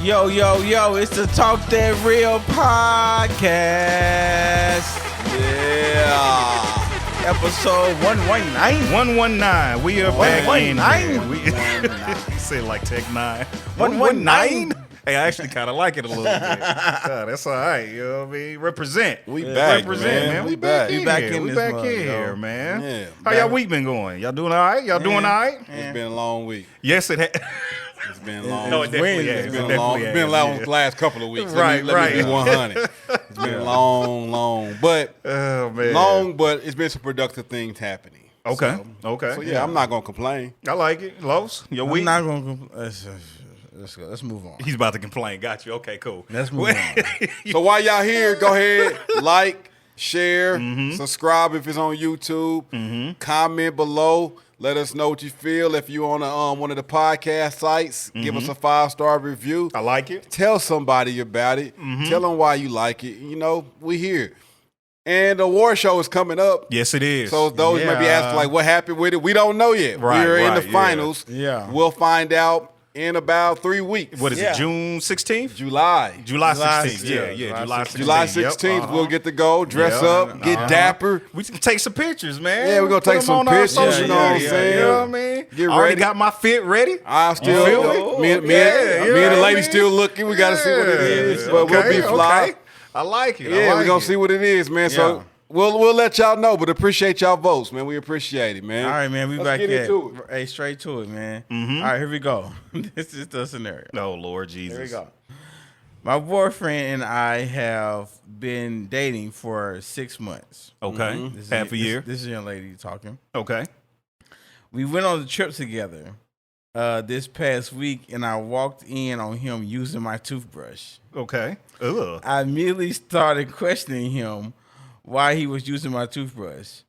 Yo, it's the Talk That Real podcast. Yeah. Episode 119. 119. We are back in here. 119. You say like Tech 9. 119. Hey, I actually kind of like it a little bit. That's all right. You know what I mean? Represent. We back, Represent, man. We back. We back in We this back mug, here, yo. man. Yeah. How y'all week been going? Y'all doing all right? Y'all doing all right? It's been a long week. Yes, it has. It's been long. No, it definitely has. It's been a long. It's been a long last couple of weeks. Right. Let me be 100. It's been long, but Oh, man. long, but it's been some productive things happening. Okay. Okay. So yeah, I'm not gonna complain. I like it. Los, your I'm week? not going to... Let's go. Let's move on. He's about to complain. Got you. Okay, cool. Let's move on. So while y'all here, go ahead, like, share, subscribe if it's on YouTube, comment below. Let us know what you feel. If you're on one of the podcast sites, give us a 5-star review. I like it. Tell somebody about it. Tell them why you like it. You know, we here. And the award show is coming up. Yes, it is. So those may be Yeah. asking, like, what happened with it? We don't know yet. Right, We're in right, the finals. Yeah. We'll find out in about 3 weeks. What is Yeah. it, June 16th? July. July July 16th. Yeah, July 16th. July 16th, Yep. we'll get to go, dress Yeah. up, get dapper. We can take some pictures, man. Yeah, we're gonna Put take them some on our pictures, social you know what I'm media, saying? You know what I mean? Get I already ready. got my fit ready. I still, feel me and the lady still looking. We got to see what it is, but we'll be fly. Okay. I like it. Yeah, we're gonna see what it is, man. Yeah. So we'll let y'all know, but appreciate y'all votes, man. We appreciate it, man. All right, man. We Let's back get at into it. Hey, straight to it, man. All right, here we go. This is the scenario. Oh, Lord Jesus. Here we go. My boyfriend and I have been dating for 6 months. Okay. This is- Half a year. This is a young lady talking. Okay. We went on the trip together this past week, and I walked in on him using my toothbrush. Okay. Ugh. I immediately started questioning him why he was using my toothbrush.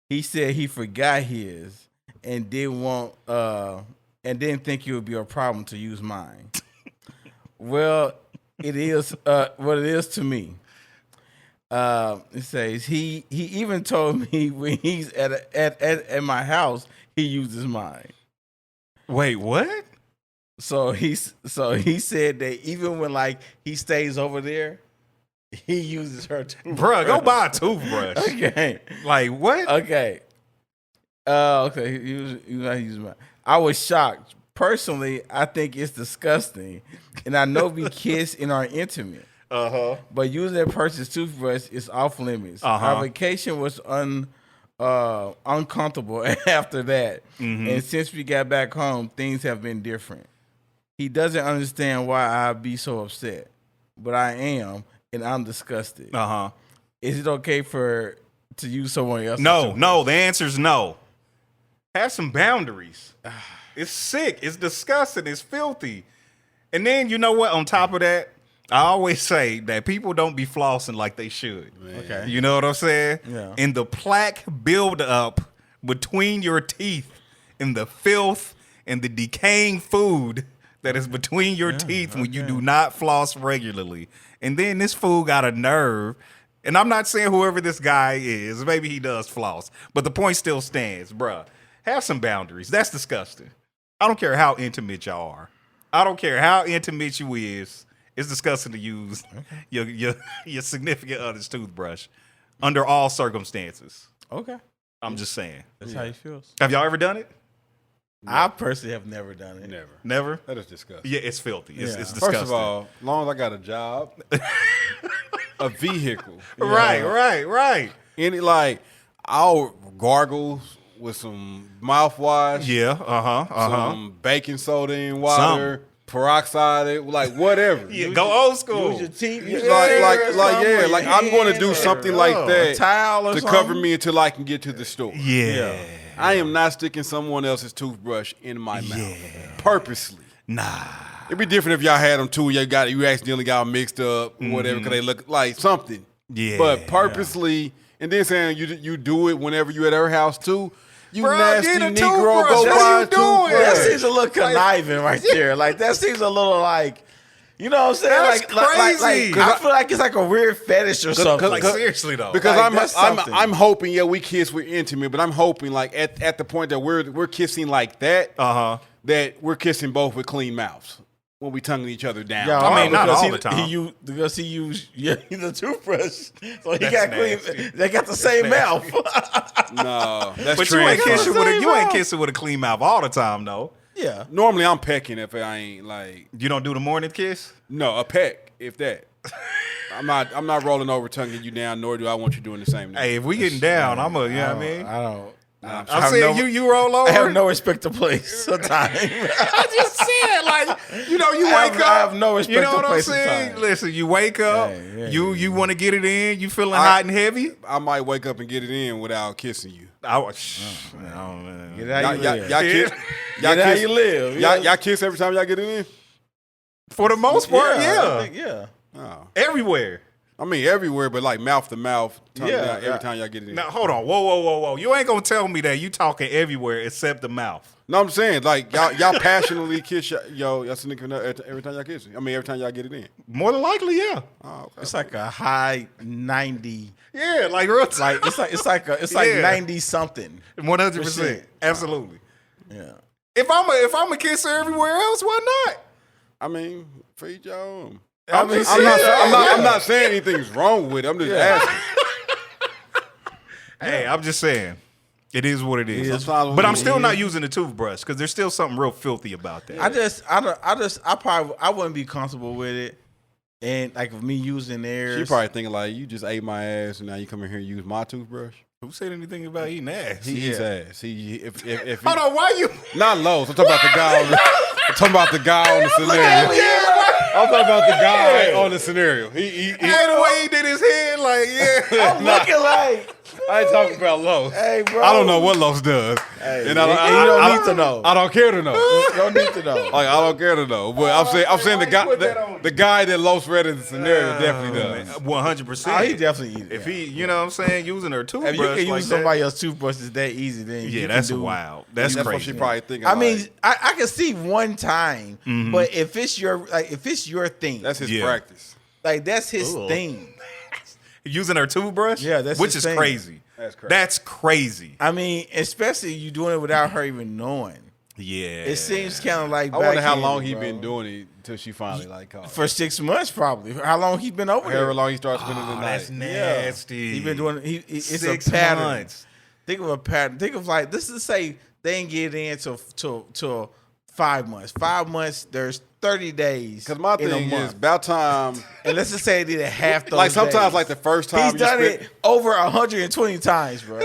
He said he forgot his and didn't think it would be a problem to use mine. Well, it is what it is to me. It says he even told me when he's at my house he uses mine. Wait, what? So he said that even when like he stays over there, he uses her toothbrush. Bruh, go buy a toothbrush. Okay. Like, what? Okay. Okay. He was using mine. I was shocked. Personally, I think it's disgusting, and I know we kiss and are intimate. But using that person's toothbrush is off limits. Our vacation was uncomfortable after that, and since we got back home, things have been different. He doesn't understand why I'd be so upset, but I am, and I'm disgusted. Is it okay to use someone else's toothbrush? No. The answer is no. Have some boundaries. It's sick. It's disgusting. It's filthy. And then, you know what? On top of that, I always say that people don't be flossing like they should. Okay. You know what I'm saying? Yeah. And the plaque build up between your teeth and the filth and the decaying food that is between your teeth when you do not floss regularly. And then this fool got a nerve. And I'm not saying whoever this guy is, maybe he does floss, but the point still stands, bruh. Have some boundaries. That's disgusting. I don't care how intimate y'all are. I don't care how intimate you is. It's disgusting to use your significant other's toothbrush under all circumstances. Okay. I'm just saying. That's how he feels. Have y'all ever done it? I personally have never done it. Never. Never? That is disgusting. Yeah, it's filthy. It's Yeah. disgusting. First of all, as long as I got a job, a vehicle, Right. any I'll gargle with some mouthwash, Yeah, some baking soda in water, peroxide, like whatever. Yeah, go old school. Use your teeth. I'm going to do something like a that towel or to something. cover me until I can get to the store. Yeah. I am not sticking someone else's toothbrush in my mouth purposely. Nah. It'd be different if y'all had them too. You accidentally got them mixed up, or whatever, because they look like something. Yeah. But purposely, and then saying you do it whenever you at her house too. You Bruh, nasty get a Negro, toothbrush. go That's buy what a you doing. toothbrush. That seems a little conniving right there. Like that seems a little like, you know what I'm saying? That's Like crazy. I feel like it's like a weird fetish or something. Like, seriously, though. Because Like, that's something. I'm hoping, yeah, we kiss, we're intimate, but I'm hoping like at the point that we're kissing like that, that we're kissing both with clean mouths. when we tonguing each other down. Yeah, I mean, not because all the time. Because he used the toothbrush, so he That's got nasty. clean. They got the same mouth. No, that's But you ain't transfer. kissing with a clean mouth all the time, though. Yeah. Normally, I'm pecking if I ain't like You don't do the morning kiss? no a peck if that. I'm not rolling over tonguing you down, nor do I want you doing the same. Hey, if we getting down, I'm a, you know what I mean? I don't. I'm saying you roll over. I have no respect to place or time. I just said, like, you know, you wake up. I have no respect You know to what I'm place or saying? time. Listen, you wake up. You want to get it in. You feeling hot and heavy? I might wake up and get it in without kissing you. Man. Get how you live. Y'all kiss. Get how you live. Y'all kiss every time y'all get it in. For the most part, I yeah. think, yeah. Oh. Everywhere. I mean everywhere, but like mouth to mouth, tongue Yeah, down yeah. every time y'all get it in. Now, hold on. Whoa. You ain't going to tell me that you talking everywhere except the mouth. No, I'm saying like y'all passionately kiss y'all significant other every time y'all kiss it. I mean every time y'all get it in. More than likely, yeah. Oh, okay. It's like a high 90. Yeah, like real Like it's like Yeah. 90 something. 100%. Absolutely. Yeah. If I'm a kisser everywhere else, why not? I mean, for each y'all own. I'm I'm not saying anything's wrong with it. I'm just asking. Hey, I'm just saying, it is what it is. Sometimes But I'm when still you- not using a toothbrush because there's still something real filthy about that. I wouldn't be comfortable with it. And like me using theirs. She probably thinking like you just ate my ass and now you come in here and use my toothbrush. Who said anything about eating ass? He eats ass. If Hold on, why you? not Lowe's. I'm talking about the guy. I'm talking about the guy on the scenario. I'm talking about the guy on the scenario. He Hey, the way he did his head, like, yeah. I'm looking like, I ain't talking about Lowe's. hey, bro. I don't know what Lowe's does, Hey, and and you don't need to know. I don't care to know. You don't need to know. Like I don't care to know. But I'm saying the guy that Lowe's read in the scenario definitely does. 100%. Oh, he definitely eat it. If he, you know what I'm saying, using her toothbrush If you can use like somebody that. else's toothbrush is that easy, then you Yeah, can that's do, wild. That's That's what crazy. she probably thinking. I mean, like, I can see one time, but if it's your thing, that's his Yeah. practice. like that's his Ugh. thing. Using her toothbrush? Yeah, that's which his is thing. crazy. That's crazy. That's crazy. I mean, especially you doing it without her even knowing. Yeah. It seems kind of like I wonder how backhanded, long he bro. been doing it until she finally like called. For 6 months, probably. How long he been over However there? long he started spending the Oh, night. that's nasty. He been doing. It's 6 a pattern. months. Think of a pattern. Think of like this is say they ain't get in till 5 months. 5 months. There's 30 days. Because my in a thing is month. about time. And let's just say they did half those. Like sometimes, days. like the first time He's done spent, it over 120 times, bro.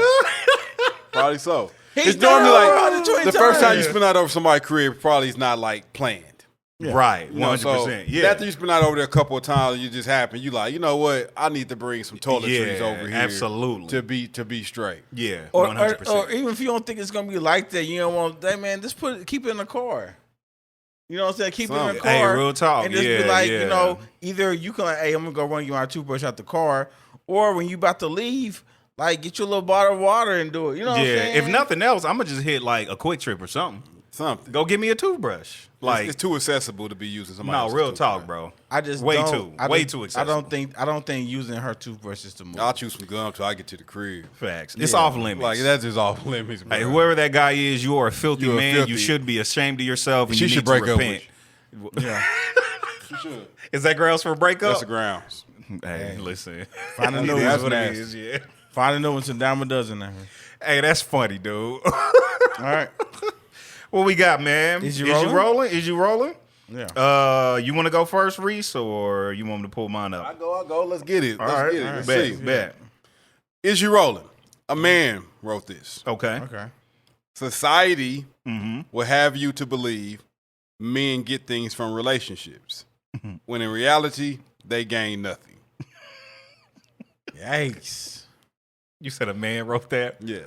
probably so. He's It's done normally it over like 120 the first time you times. spend out over somebody's career probably is not like planned. Yeah. Right. You know, 100%. so yeah. after you spend out over there a couple of times, you just happen. You like, you know what? I need to bring some toiletries Yeah, over here, absolutely. to be straight. Yeah. Or 100%. or even if you don't think it's gonna be like that, you don't want that, man. Just keep it in the car. You know what I'm saying? Keep it in the car. Hey, real talk. And just Yeah, be like, yeah. you know, either you can like, hey, I'm gonna go run you my toothbrush out the car, or when you about to leave, like get you a little bottle of water and do it. You know what I'm Yeah. saying? If nothing else, I'm going to just hit like a quick trip or something. Something. Go get me a toothbrush. Like, It's too accessible to be using somebody no, else's real toothbrush. talk, bro. I just way don't- too, way too I accessible. don't think using her toothbrush is the move. I'll chew some gum till I get to the crib. Facts. It's off limits. Like that's just off limits, bro. Hey, whoever that guy is, you are a filthy You are man. filthy. You should be ashamed of yourself, and She you should need break to up repent. Yeah. She should. Is that grounds for a breakup? That's the grounds. Hey, listen. Find a It new is one. what it nasty. is, yeah. Find a new one. It's a dime a dozen now. Hey, that's funny, dude. All right. What we got, man? Is you rolling? Is you rolling? Yeah. You want to go first, Rece, or you want me to pull mine up? I go. Let's get it. All Let's right, get it. all right. Let's Bet, see. bet. Is you rolling? A man wrote this. Okay. Okay. Society Mm-hmm. will have you to believe men get things from relationships, when in reality they gain nothing. Yikes. You said a man wrote that? Yeah.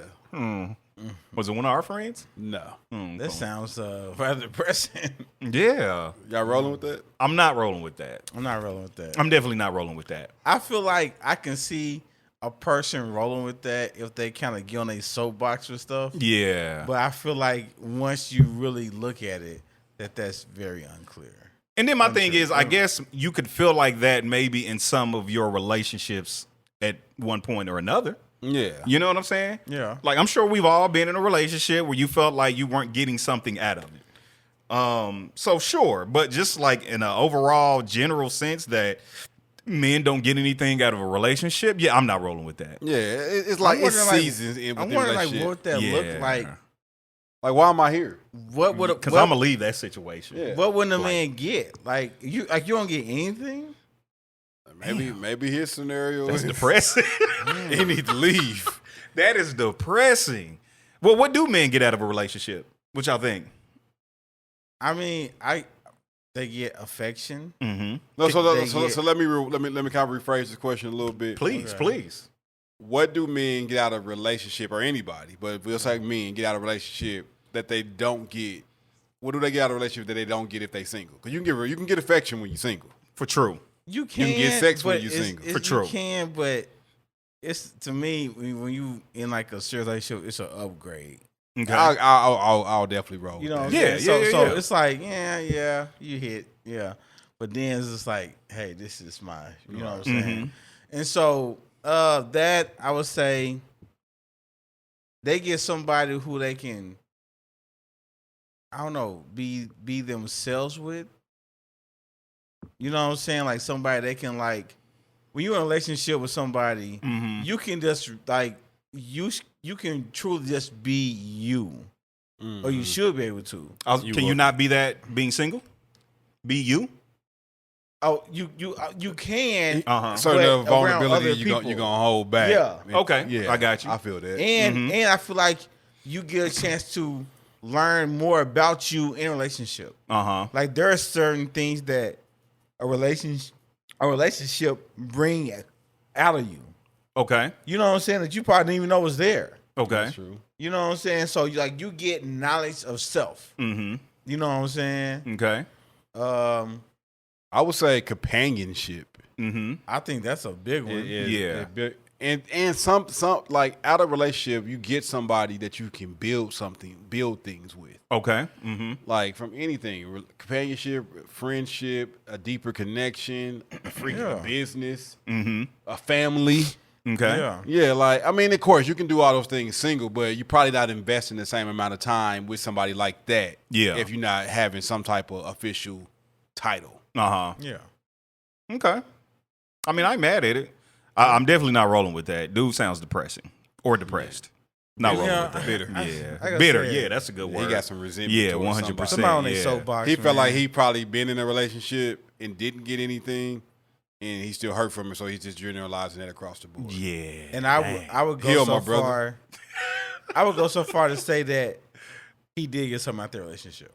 Was it one of our friends? No. That sounds rather depressing. Yeah. Y'all rolling with that? I'm not rolling with that. I'm not rolling with that. I'm definitely not rolling with that. I feel like I can see a person rolling with that if they kind of get on a soapbox with stuff. Yeah. But I feel like once you really look at it, that's very unclear. And then my thing is, I guess you could feel like that maybe in some of your relationships at one point or another. Yeah. You know what I'm saying? Yeah. Like, I'm sure we've all been in a relationship where you felt like you weren't getting something out of it. So sure, but just like in an overall general sense that men don't get anything out of a relationship, yeah, I'm not rolling with that. Yeah, it's like it's seasons in I'm the wondering like relationship. what that look like. Like, why am I here? What would Because I'm gonna leave that situation. Yeah. what would a man get? Like you don't get anything? Maybe his scenario That's is depressing. he needs to leave. That is depressing. Well, what do men get out of a relationship? What y'all think? I mean, they get affection. Mm-hmm. No, so They let me kind of rephrase the question a little bit. Please. What do men get out of a relationship, or anybody? But if we'll say men get out of a relationship that they don't get. What do they get out of a relationship that they don't get if they single? Because you can get affection when you're single. For true. You can get sex when you're single. For true. You can, but it's to me when you in like a serious relationship, it's an upgrade. Okay. I'll definitely roll. You know what I'm Yeah, saying? So yeah. it's like, yeah, you hit, yeah. But then it's just like, hey, this is my, you know what I'm saying? And so that I would say they get somebody who they can, I don't know, be themselves with. You know what I'm saying? Like somebody they can like, when you're in a relationship with somebody, you can just like, you can truly just be you. Or you should be able to. Can you not be that being single? Be you? Oh, you can. Certain but vulnerability around you're gonna hold back. Yeah. Okay. Yeah. I got you. I feel that. And I feel like you get a chance to learn more about you in a relationship. Like there are certain things that a relationship bring out of you. Okay. You know what I'm saying? That you probably didn't even know was there. Okay. That's true. You know what I'm saying? So you get knowledge of self. You know what I'm saying? Okay. I would say companionship. I think that's a big one. Yeah. And some like out of relationship, you get somebody that you can build things with. Okay. Like from anything, companionship, friendship, a deeper connection, a business, a family. Okay. Yeah, like I mean, of course, you can do all those things single, but you're probably not investing the same amount of time with somebody like that. Yeah. If you're not having some type of official title. Yeah. Okay. I mean, I ain't mad at it. I'm definitely not rolling with that. Dude sounds depressing or depressed. Not rolling with that. Bitter. Yeah. Bitter. Yeah, that's a good word. He got some resentment. Yeah, towards 100%. Somebody on their Yeah. soapbox. He felt man. like he probably been in a relationship and didn't get anything, and he still hurt from it, so he's just generalizing that across the board. Yeah. And I would go Heal, so my brother. far. I would go so far to say that he did get something out their relationship.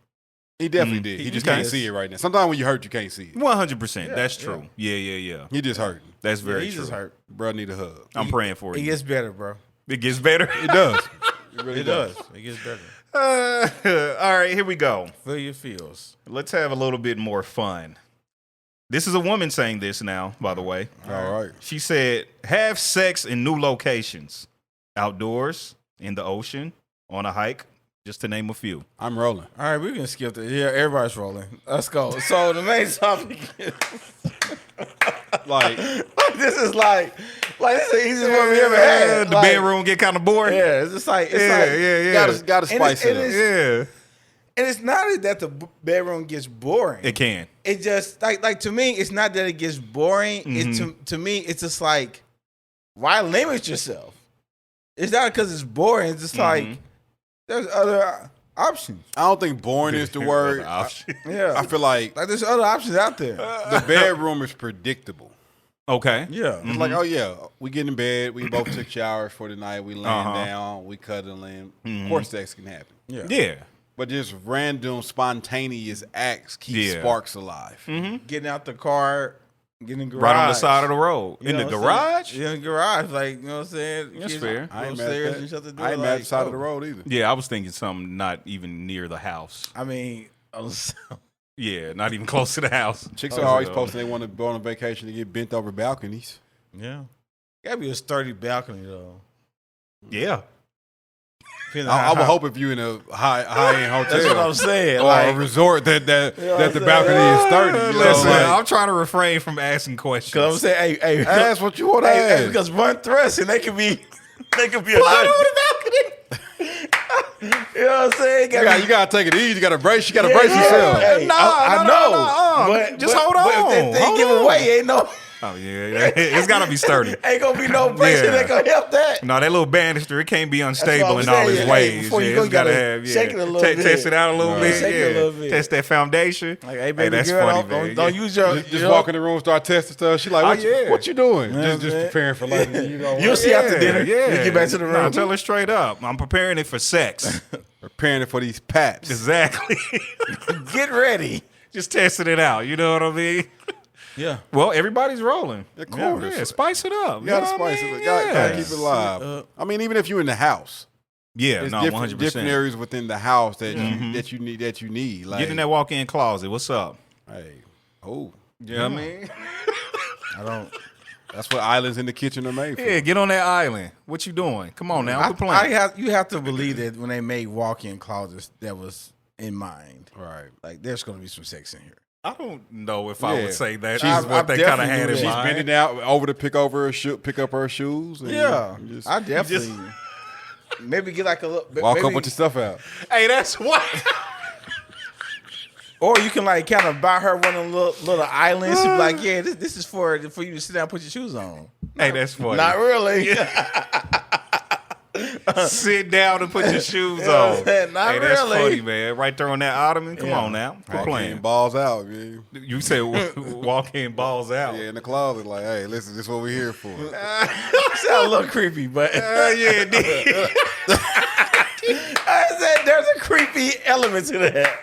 He definitely did. He just can't see it right now. Sometimes when you hurt, you can't see it. 100%. That's true. Yeah. He just hurt. That's very He true. just hurt. Bro, need a hug. I'm praying for It you. gets better, bro. It gets better. It does. It really It does. It gets better. All right, here we go. Feel your feels. Let's have a little bit more fun. This is a woman saying this now, by the way. All right. She said, have sex in new locations, outdoors, in the ocean, on a hike, just to name a few. I'm rolling. All right, we can skip this. Yeah, everybody's rolling. Let's go. So the main topic is Like, this is like this is the easiest one we ever had. The Like, bedroom get kind of boring. Yeah, it's just like it's gotta spice it up. Yeah. And it's not that the bedroom gets boring. It can. It just like to me, it's not that it gets boring. It's to me, it's just like, why limit yourself? It's not because it's boring. It's just like there's other options. I don't think boring is the word. Yeah, I feel like there's other options out there. the bedroom is predictable. Okay. Yeah, It's like, oh yeah, we get in bed, we both took showers for the night, we laying down, we cuddling. Of course, sex can happen. Yeah. But just random, spontaneous acts keep sparks alive. getting out the car, getting in the garage, Right on the side of the road. You In know the what I'm garage? saying? Yeah, in the garage, like you know what I'm saying. That's Kids fair. I ain't go mad upstairs at and shut the that. door. I ain't mad at the side of oh. the road either. Yeah, I was thinking something not even near the house. I mean, Yeah, not even close to the house. Chicks are always posting they want to go on a vacation to get bent over balconies. yeah, gotta be a sturdy balcony though. Yeah. I would hope if you in a high end hotel. That's what I'm saying. Or Like, a resort that what I'm the balcony is sturdy. You know, Listen, like, I'm trying to refrain from asking questions. cause I'm saying, hey, ask what you want to hey, ask. because one thrust and they could be a Fly over the balcony. You know what I'm saying? You gotta take it easy. You gotta brace. You gotta brace yourself. Hey, I know. But just hold on. But if they give away, ain't no. Oh yeah, it's gotta be sturdy. Ain't gonna be no pressure that gonna help that. No, that little banister, it can't be unstable in all its ways. Before you go, it's gotta have shake it a little bit. Test it out a little bit. Shake it a little bit. Test that foundation. Like, hey, baby that's girl, funny, don't use your. Just walk in the room, start testing stuff. She like, what you doing? Just preparing for like You'll see after dinner. You get back to the room. No, tell her straight up. I'm preparing it for sex. Preparing it for these paps. Exactly. Get ready. Just testing it out. You know what I mean? Yeah. Well, everybody's rolling. Of course. Yeah, spice it up. You gotta spice it up. Gotta keep it live. I mean, even if you're in the house. Yeah, there's no, 100%. different areas within the house that you need. Like, get in that walk-in closet. What's up? Hey, oh. You know what I mean? I don't. That's what islands in the kitchen are made for. Yeah, get on that island. What you doing? Come on now, quit playing. You have to believe that when they made walk-in closets, that was in mind. Right. Like, there's gonna be some sex in here. I don't know if I would say that. I've What they kind of definitely had in She's mind. She's bending out over to pick up her shoes. And I definitely maybe get like a little. Walk up with your stuff out. Hey, that's what. Or you can like kind of buy her one of the little islands. And be like, yeah, this is for you to sit down and put your shoes on. Hey, that's funny. Not really. Sit down and put your shoes on. Not hey, that's really. funny, man. Right there on that ottoman. Come on now. Quit playing. Balls out, man. You said walk in, balls out. Yeah, in the closet. Like, hey, listen, this is what we're here for. Sound a little creepy, but yeah, it did. I said there's a creepy element to that.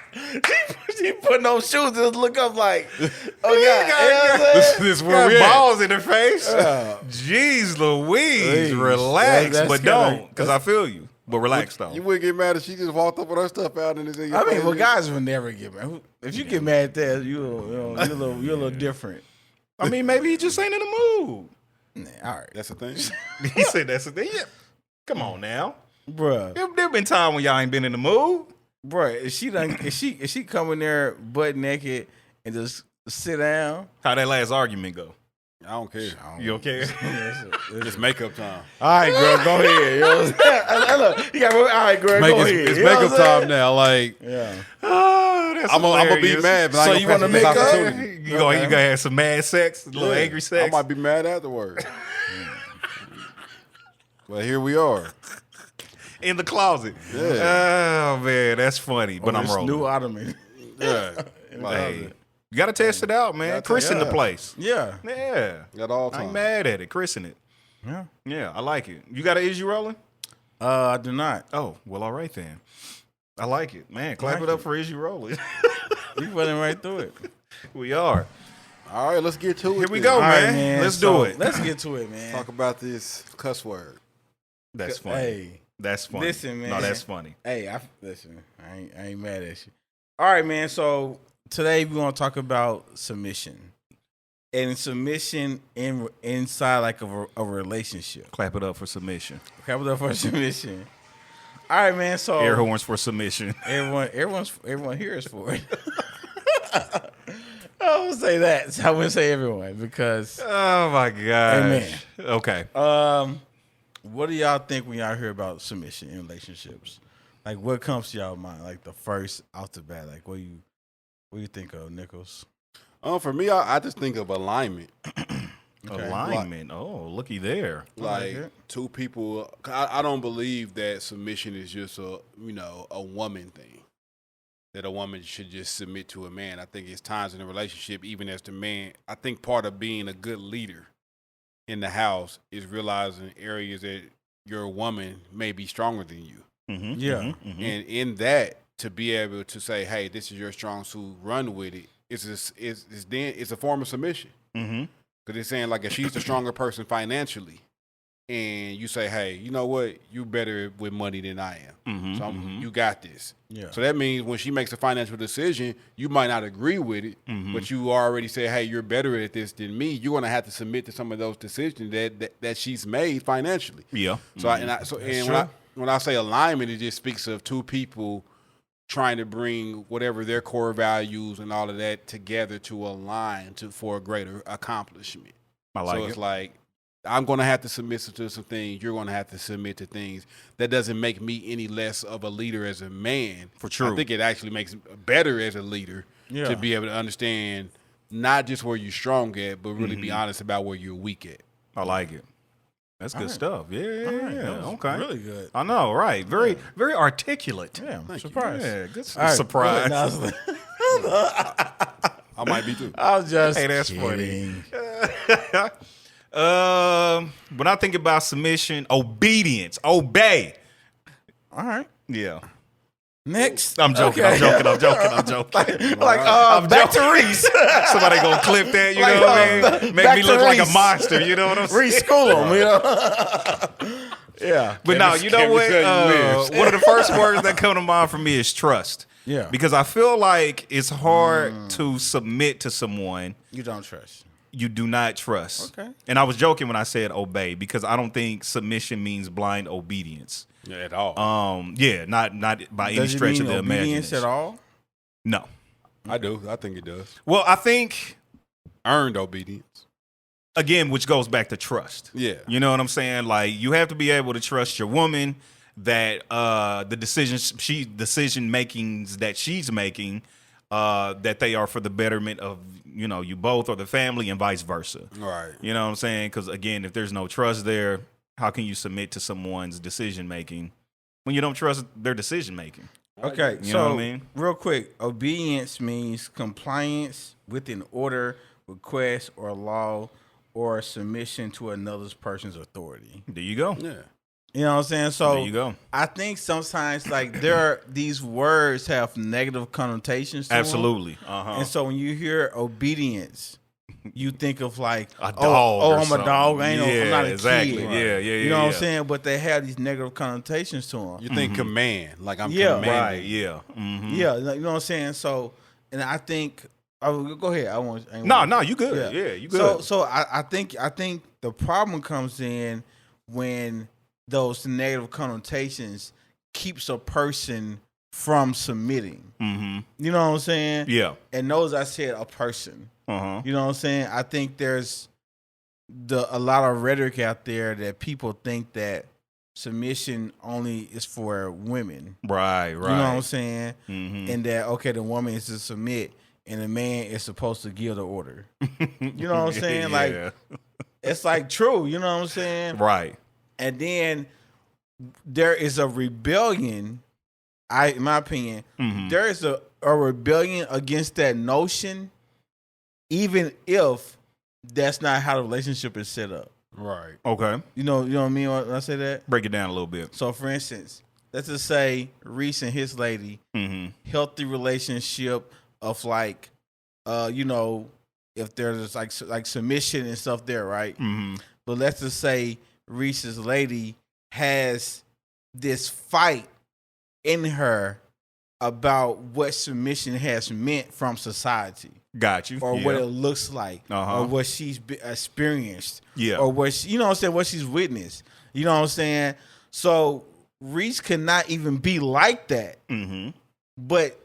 She putting on shoes and look up like, oh God, you know what I'm saying? This is where we balls in her face. Jeez Louise, relax, that's but kinda- don't, because I feel you. But relax though. You wouldn't get mad if she just walked up with her stuff out and it's in your face. Well, guys will never get mad. If you get mad at that, you're a little different. I mean, maybe he just ain't in the mood. Nah, all right, That's the thing. He said that's the thing. Yeah. Come on now. bruh. There been time when y'all ain't been in the mood. Bruh, is she come in there butt naked and just sit down? How that last argument go? I don't care. You don't care? It's makeup time. All right, girl, go ahead. You know what I'm saying? Look, you got all right, girl, go ahead. It's You know makeup what I'm saying? time now. Like, Yeah. Oh, that's I'm gonna be mad, but So I you ain't wanna gonna pass make this up? opportunity. You gonna have some mad sex, a little angry sex. I might be mad afterwards. But here we are. In the closet. Yeah. Oh man, that's funny. But I'm This rolling. new ottoman. Yeah. Hey, you gotta test it out, man. Christen the place. Yeah. Yeah. Got all I time. ain't mad at it. Christen it. Yeah. Yeah, I like it. You got an Is You Rolling? I do not. Oh, well, all right then. I like it. Man, clap it up for Is You Rolling. You running right through it. We are. All right, let's get to it. Here we then. go, All right, man. man. Let's So, do it. Let's get to it, man. Talk about this cuss word. That's funny. Hey, That's funny. listen, man. No, that's funny. hey, listen. I ain't mad at you. All right, man. So today we're gonna talk about submission and submission inside like a relationship. Clap it up for submission. Clap it up for submission. All right, man. So Air horns for submission. everyone here is for it. I wouldn't say that. So I wouldn't say everyone because Oh my gosh. Amen. Okay. what do y'all think when y'all hear about submission in relationships? Like, what comes to y'all mind? Like the first off the bat. Like, what do you think of, Nichols? For me, I just think of alignment. Okay. Alignment. Oh, looky there. Like it. two people. I don't believe that submission is just a woman thing. That a woman should just submit to a man. I think it's times in a relationship, even as the man. I think part of being a good leader in the house is realizing areas that your woman may be stronger than you. Mm-hmm. Yeah. Mm-hmm. And in that, to be able to say, "Hey, this is your strong suit. Run with it." It's a form of submission. Mm-hmm. Because it's saying, like, if she's the stronger person financially, and you say, "Hey, you know what? You better with money than I am. Mm-hmm. So you got this." Yeah. So that means when she makes a financial decision, you might not agree with it, but you already say, "Hey, you're better at this than me." You're gonna have to submit to some of those decisions that she's made financially. Yeah. So when I say alignment, it just speaks of two people trying to bring whatever their core values and all of that together to align for a greater accomplishment. I like so it. it's like I'm going to have to submit to some things. You're going to have to submit to things. That doesn't make me any less of a leader as a man. For sure. I think it actually makes me better as a leader to be able to understand not just where you're strong at, but really be honest about where you're weak at. I like it. That's good stuff. Yeah. Okay. Really good. I know, right? Very articulate. Yeah, I'm surprised. Yeah, good All right, surprise. go ahead. I might be too. I was just Hey, that's kidding. funny. When I think about submission, obedience, obey. All right. Yeah. Next. I'm joking. Okay. I'm joking. Back to Rece. Somebody gonna clip that, you know what I mean? Make back me to look like a Rece. monster, you know what I'm saying? Rece, school him, you know? Yeah. But no, you know Can't what? tell you lives. One of the first words that come to mind for me is trust. Yeah. Because I feel like it's hard to submit to someone You don't trust. you do not trust. Okay. And I was joking when I said obey because I don't think submission means blind obedience. Yeah, at all. Yeah, not by any Does it stretch of mean the obedience imagination. at all? No. I do. I think it does. Well, I think Earned obedience. again, which goes back to trust. Yeah. You know what I'm saying? Like you have to be able to trust your woman that the decision makings that she's making that they are for the betterment of you both or the family and vice versa. Right. You know what I'm saying? Because again, if there's no trust there, how can you submit to someone's decision making when you don't trust their decision making? Okay, You so know what I mean? real quick, obedience means compliance with an order, request, or law, or submission to another person's authority. There you go. Yeah. You know what I'm saying? So There you go. I think sometimes like these words have negative connotations to them. Absolutely. Uh-huh. And so when you hear obedience, you think of like A dog Oh, or I'm something. a dog. I'm not a exactly. kid. Yeah. You know what I'm saying? But they have these negative connotations to them. You think command, like I'm Yeah. commanding. Right. Yeah. Mhm. Yeah, like, you know what I'm saying. So, and I think, go ahead. No, you good. Yeah, you good. So I think the problem comes in when those negative connotations keeps a person from submitting. Mm-hmm. You know what I'm saying? Yeah. And those I said a person. Uh-huh. You know what I'm saying? I think there's a lot of rhetoric out there that people think that submission only is for women. Right. You know what I'm saying? Mm-hmm. And that the woman is to submit and the man is supposed to give the order. You know what I'm saying? Yeah. Like it's like true, you know what I'm saying? Right. And then there is a rebellion, in my opinion, Mhm. there is a rebellion against that notion, even if that's not how the relationship is set up. Right. Okay. You know what I mean when I say that? Break it down a little bit. So for instance, let's just say Rece and his lady, Mm-hmm. healthy relationship of like, if there's like submission and stuff there, right? Mm-hmm. But let's just say Rece's lady has this fight in her about what submission has meant from society, Got you. or Yeah. what it looks like, Uh-huh. or what she's experienced, Yeah. or what you know what I'm saying, what she's witnessed. You know what I'm saying? So Rece cannot even be like that, Mm-hmm. but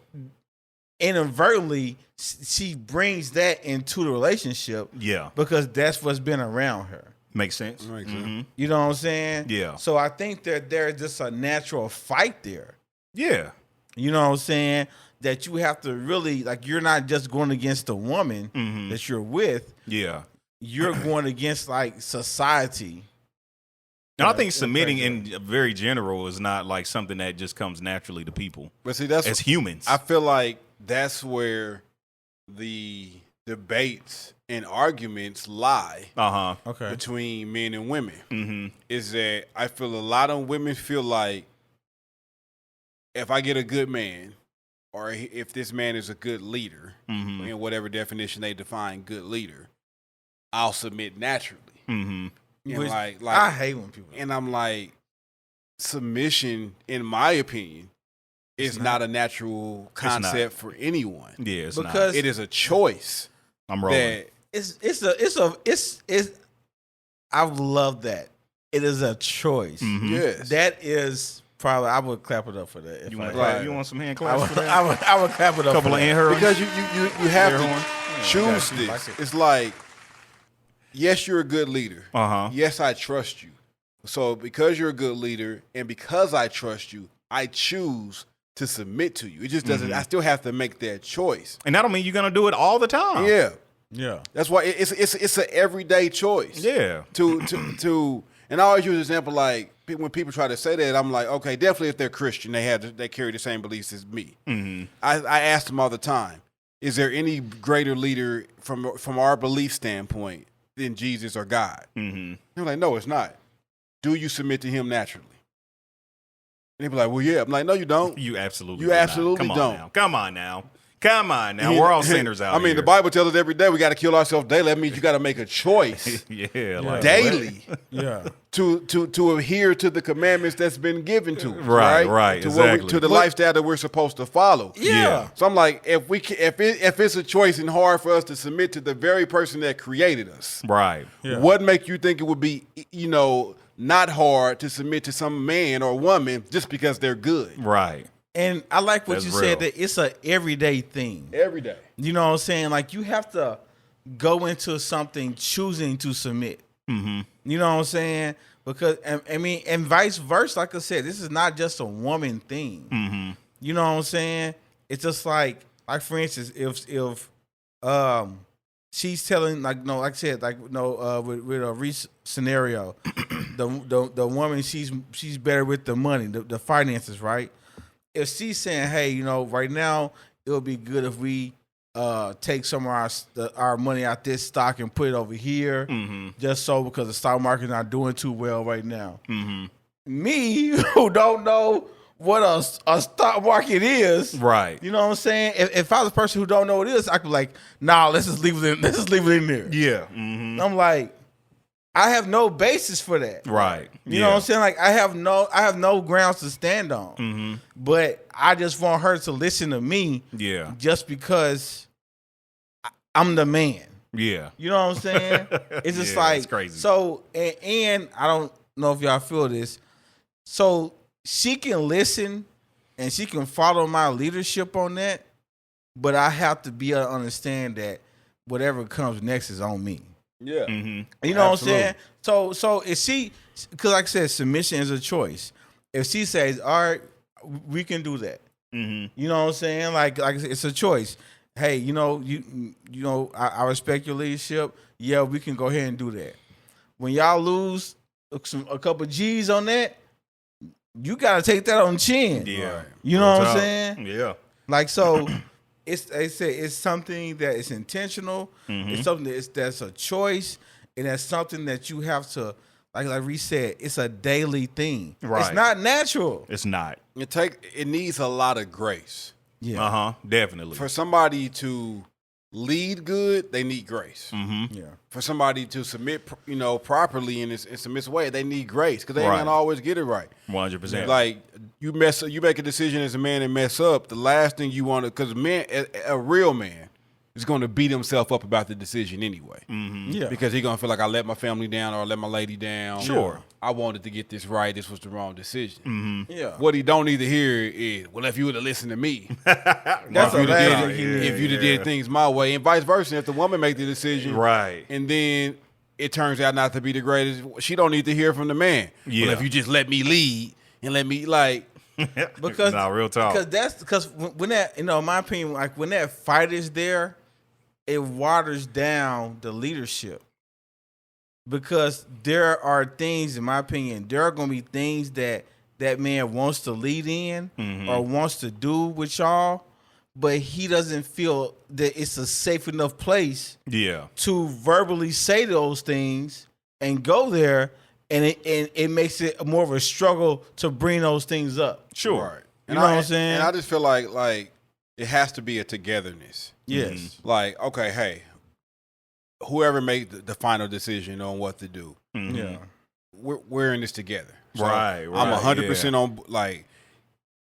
inadvertently she brings that into the relationship Yeah. because that's what's been around her. Makes sense. Makes sense. Mm-hmm. You know what I'm saying? Yeah. So I think that there's just a natural fight there. Yeah. You know what I'm saying? That you have to really, like, you're not just going against the woman Mhm. that you're with. Yeah. You're going against, like, society. And I Yeah, think it's submitting crazy. in very general is not like something that just comes naturally to people But see, that's as humans. I feel like that's where the debates and arguments lie Uh-huh. Okay. between men and women. Mm-hmm. Is that I feel a lot of women feel like if I get a good man, or if this man is a good leader, Mm-hmm. in whatever definition they define good leader, I'll submit naturally. Mm-hmm. And Which like I hate when people. and I'm like, submission, in my opinion, is not a natural concept for anyone. Yeah, it's Because- It is a choice not. I'm rolling. that It's I love that. It is a choice. Mhm. yes, That is probably, I would clap it up for that. You If want, I, Right. you want some hand I claps would, for that? I would clap it up Couple for of that. air horns. because you have Air to horn? choose got you. this. Like it. It's like yes, you're a good leader. Yes, I trust you. So because you're a good leader and because I trust you, I choose to submit to you. It just doesn't. I still have to make that choice. And that don't mean you're gonna do it all the time. Yeah. That's why it's an everyday choice. Yeah. To and I always use an example like when people try to say that, I'm like, okay, definitely if they're Christian, they carry the same beliefs as me. I ask them all the time, is there any greater leader from our belief standpoint than Jesus or God? They're like, no, it's not. Do you submit to him naturally? And they be like, well, yeah. I'm like, no, you don't. You absolutely don't. Come on now. We're all sinners out here. I mean, the Bible tells us every day we got to kill ourselves daily. That means you got to make a choice daily to adhere to the commandments that's been given to us. Right, to exactly. To the lifestyle that we're supposed to follow. Yeah. So I'm like, if it's a choice and hard for us to submit to the very person that created us, right? Yeah. What make you think it would be, not hard to submit to some man or woman just because they're good? Right. And I like what That's you real. said, that it's an everyday thing. Every day. You know what I'm saying? Like, you have to go into something choosing to submit. You know what I'm saying? Because, and vice versa, like I said, this is not just a woman thing. You know what I'm saying? It's just like for instance, if she's telling, with a Rece scenario, the woman, she's better with the money, the finances, right? If she's saying, hey, right now it would be good if we take some of our money out this stock and put it over here, just so, because the stock market's not doing too well right now. Me, who don't know what a stock market is, right? You know what I'm saying? If I was a person who don't know what it is, I could be like, nah, let's just leave it in there. Yeah. I'm like, I have no basis for that. Right. You know what I'm saying? Like, I have no grounds to stand on. But I just want her to listen to me. Yeah. Just because I'm the man. Yeah. You know what I'm saying? It's just it's crazy. So, and I don't know if y'all feel this. So she can listen and she can follow my leadership on that, but I have to be able to understand that whatever comes next is on me. Yeah. You know what I'm saying? So if she, because like I said, submission is a choice. If she says, all right, we can do that. You know what I'm saying? Like it's a choice. Hey, I respect your leadership. Yeah, we can go ahead and do that. When y'all lose a couple G's on that, you got to take that on the chin. Yeah. You know what I'm saying? Yeah. Like, so it's something that is intentional. It's something that's a choice, and that's something that you have to, like Rece said, it's a daily thing. Right. It's not natural. It's not. It needs a lot of grace. Yeah. Definitely. For somebody to lead good, they need grace. Yeah. For somebody to submit, properly in a submissive way, they need grace because they ain't gonna always get it right. 100%. Like you mess up, you make a decision as a man and mess up. The last thing you want to, because a real man is going to beat himself up about the decision anyway. Yeah. Because he's going to feel like I let my family down or I let my lady down. Sure. I wanted to get this right. This was the wrong decision. Yeah. What he don't need to hear is, well, if you would have listened to me, That's the last thing he needs. if you'd have did things my way, and vice versa. If the woman make the decision, Right. and then it turns out not to be the greatest, she don't need to hear from the man. Yeah. Well, if you just let me lead and let me Because real talk. Because when that, in my opinion, like when that fight is there, it waters down the leadership. Because there are things, in my opinion, there are going to be things that man wants to lead in or wants to do with y'all, but he doesn't feel that it's a safe enough place to verbally say those things and go there, and it makes it more of a struggle to bring those things up. Sure. Right. You know what I'm saying? And I just feel like it has to be a togetherness. Yes. Like, okay, hey, whoever made the final decision on what to do, Yeah. we're in this together. So Right. I'm 100% on. Like,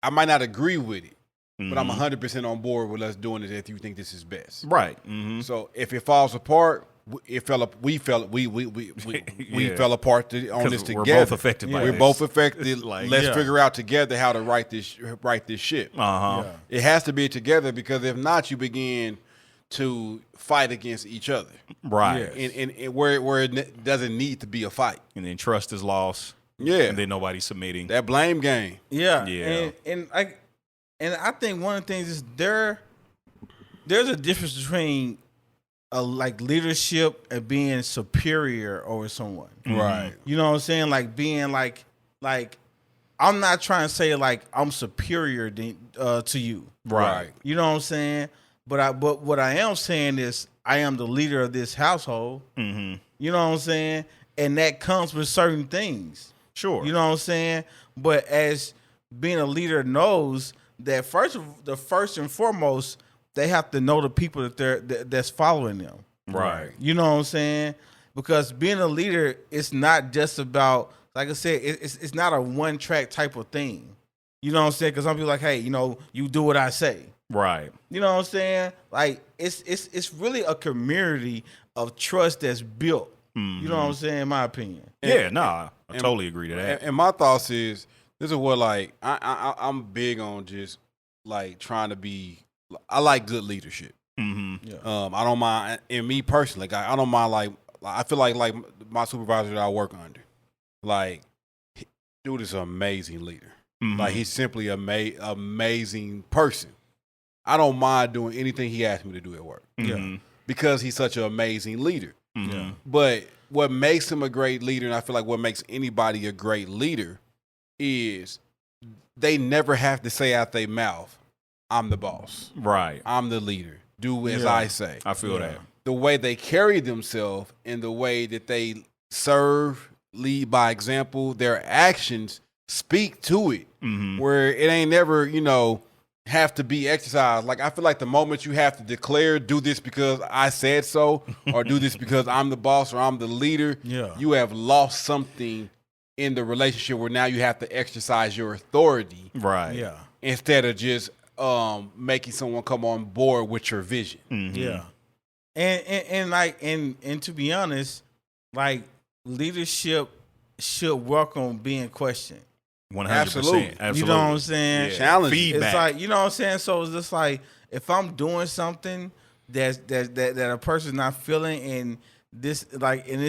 I might not agree with it, but I'm 100% on board with us doing it if you think this is best. Right. So if it falls apart, we fell apart on this together. We're both affected by We're this. both affected. Like, Let's figure out together how to right this ship. Uh-huh. It has to be together, because if not, you begin to fight against each other. Right. Yes. And where it doesn't need to be a fight. And then trust is lost. Yeah. And then nobody's submitting. That blame game. Yeah. Yeah. And I think one of the things is there's a difference between like leadership and being superior over someone. Right. You know what I'm saying? Like being like I'm not trying to say like I'm superior to you. Right. You know what I'm saying? But what I am saying is I am the leader of this household. Mm-hmm. You know what I'm saying? And that comes with certain things. Sure. You know what I'm saying? But as being a leader knows that first and foremost, they have to know the people that's following them. Right. You know what I'm saying? Because being a leader, it's not just about, like I said, it's not a one track type of thing. You know what I'm saying? Because some people are like, hey, you do what I say. Right. You know what I'm saying? Like it's really a community of trust that's built. Mm-hmm. You know what I'm saying? In my opinion. Yeah, I totally agree to that. And my thoughts is this is what like I'm big on just like trying to be. I like good leadership. Mm-hmm. Yeah. I don't mind, and me personally, like I don't mind like I feel like my supervisor that I work under, like dude is an amazing leader. Mm-hmm. Like he's simply amazing person. I don't mind doing anything he asks me to do at work. Mm-hmm. Because he's such an amazing leader. Mm-hmm. Yeah. But what makes him a great leader, and I feel like what makes anybody a great leader, is they never have to say out their mouth, I'm the boss. Right. I'm the leader. Do as I say. I feel that. The way they carry themselves and the way that they serve, lead by example, their actions speak to it. Mm-hmm. Where it ain't never, have to be exercised. Like I feel like the moment you have to declare, do this because I said so, or do this because I'm the boss or I'm the leader, you have lost something in the relationship where now you have to exercise your authority. Right. Yeah. Instead of just making someone come on board with your vision. Mm-hmm. Yeah. And to be honest, like leadership should welcome being questioned. 100%. Absolutely. You know what I'm saying? Yeah. Challenge. Feedback. It's like, you know what I'm saying? So it's just like if I'm doing something that a person's not feeling and this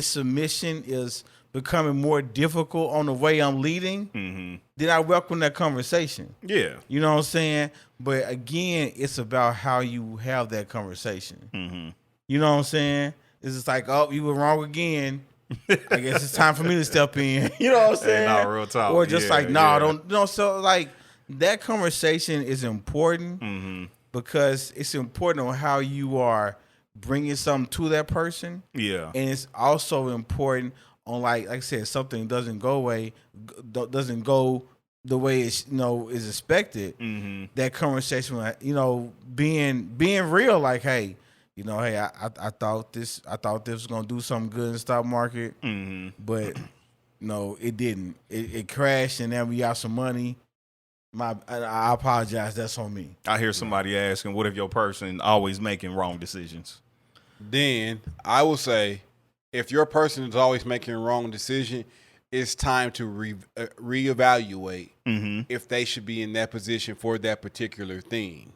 submission is becoming more difficult on the way I'm leading, Mm-hmm. then I welcome that conversation. Yeah. You know what I'm saying? But again, it's about how you have that conversation. Mm-hmm. You know what I'm saying? It's just like, oh, you were wrong again. I guess it's time for me to step in. You know what I'm saying? Nah, real talk. Or just Yeah, like, nah, yeah. don't. No, so like that conversation is important Mm-hmm. because it's important on how you are bringing something to that person, Yeah. and it's also important on like I said, something doesn't go the way it's is expected. Mm-hmm. That conversation, being real, like, hey. Hey, I thought this was gonna do something good in the stock market, Mm-hmm. but no, it didn't. It crashed, and then we got some money. I apologize. That's on me. I hear somebody asking, what if your person always making wrong decisions? Then I will say, if your person is always making a wrong decision, it's time to reevaluate Mm-hmm. if they should be in that position for that particular thing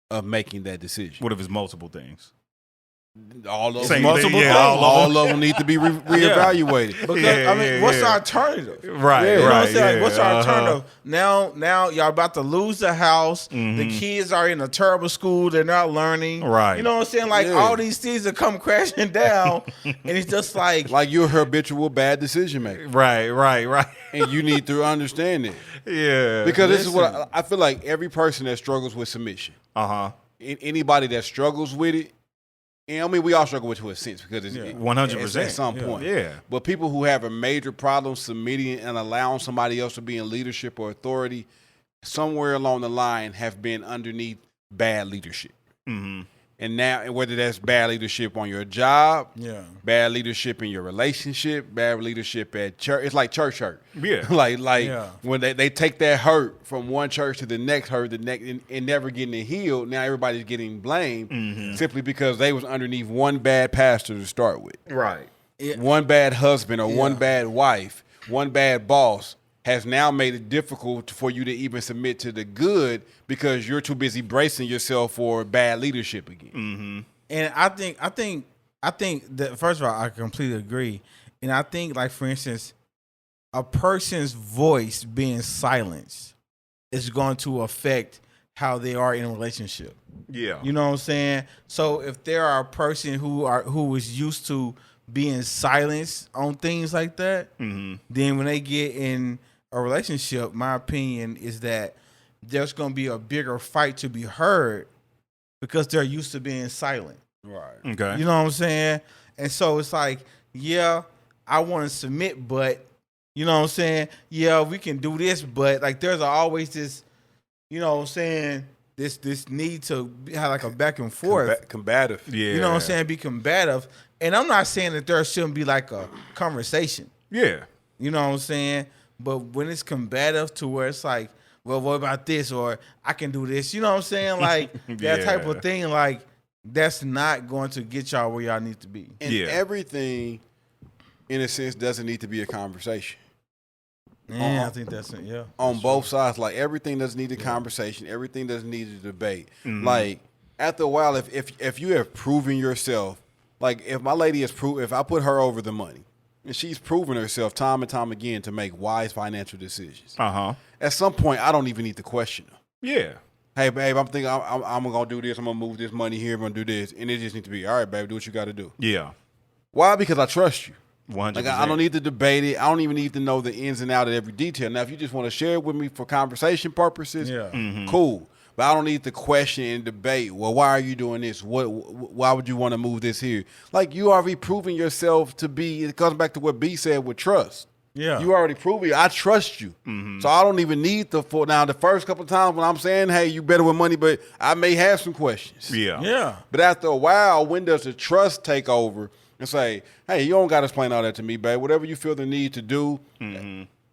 of making that decision. What if it's multiple things? All of Same them, thing, multiple yeah, things. all of them need to be reevaluated. Because Yeah, what's the yeah. alternative? Right, Yeah. You know what I'm right. saying? Like, Yeah. what's the Uh-huh. alternative? Now y'all about to lose the house. Mhm. The kids are in a terrible school. They're not learning. Right. You know what I'm saying? Like Yeah. all these things are come crashing down, and it's just like Like you're a habitual bad decision maker, Right. and you need to understand it. Yeah. Because this is what I feel like every person that struggles with submission, Uh-huh. anybody that struggles with it, and I mean, we all struggle with it to a sense because it's 100%. at some point. Yeah. But people who have a major problem submitting and allowing somebody else to be in leadership or authority, somewhere along the line have been underneath bad leadership. Mm-hmm. And now, whether that's bad leadership on your job, yeah. bad leadership in your relationship, bad leadership at church, it's like church hurt. Yeah. like Yeah. when they take that hurt from one church to the next hurt, and never getting it healed. Now everybody's getting blamed simply because they was underneath one bad pastor to start with. Right. One bad husband or one Yeah. bad wife, one bad boss has now made it difficult for you to even submit to the good because you're too busy bracing yourself for bad leadership again. Mm-hmm. And I think that first of all, I completely agree. And I think, like for instance, a person's voice being silenced is going to affect how they are in a relationship. Yeah. You know what I'm saying? So if there are a person who is used to being silenced on things like that, then when they get in a relationship, my opinion is that there's going to be a bigger fight to be heard because they're used to being silent. Right. Okay. You know what I'm saying? And so it's like, yeah, I want to submit, but you know what I'm saying? Yeah, we can do this, but like there's always this, you know what I'm saying, this need to have like a back and forth. Combative. Yeah. You know what I'm saying? Be combative. And I'm not saying that there shouldn't be like a conversation. Yeah. You know what I'm saying? But when it's combative to where it's like, well, what about this? Or I can do this. You know what I'm saying? Like that type Yeah. of thing, like that's not going to get y'all where y'all need to be. And Yeah. everything, in a sense, doesn't need to be a conversation. Yeah, I think that's it. Yeah. On both sides, like everything doesn't need a conversation. Everything doesn't need a debate. Like after a while, if you have proven yourself, like if my lady has proved, if I put her over the money, and she's proven herself time and time again to make wise financial decisions. At some point, I don't even need to question her. Yeah. Hey, babe, I'm thinking I'm gonna do this. I'm gonna move this money here. I'm gonna do this, and it just needs to be all right, babe. Do what you got to do. Yeah. Why? Because I trust you. 100%. Like I don't need to debate it. I don't even need to know the ins and outs of every detail. Now, if you just want to share it with me for conversation purposes, Yeah. cool. But I don't need to question and debate. Well, why are you doing this? Why would you want to move this here? Like you already proven yourself to be. It comes back to what B said with trust. Yeah. You already proved it. I trust you. So I don't even need now the first couple of times when I'm saying, hey, you better with money, but I may have some questions. Yeah. Yeah. But after a while, when does the trust take over and say, hey, you don't got to explain all that to me, babe. Whatever you feel the need to do,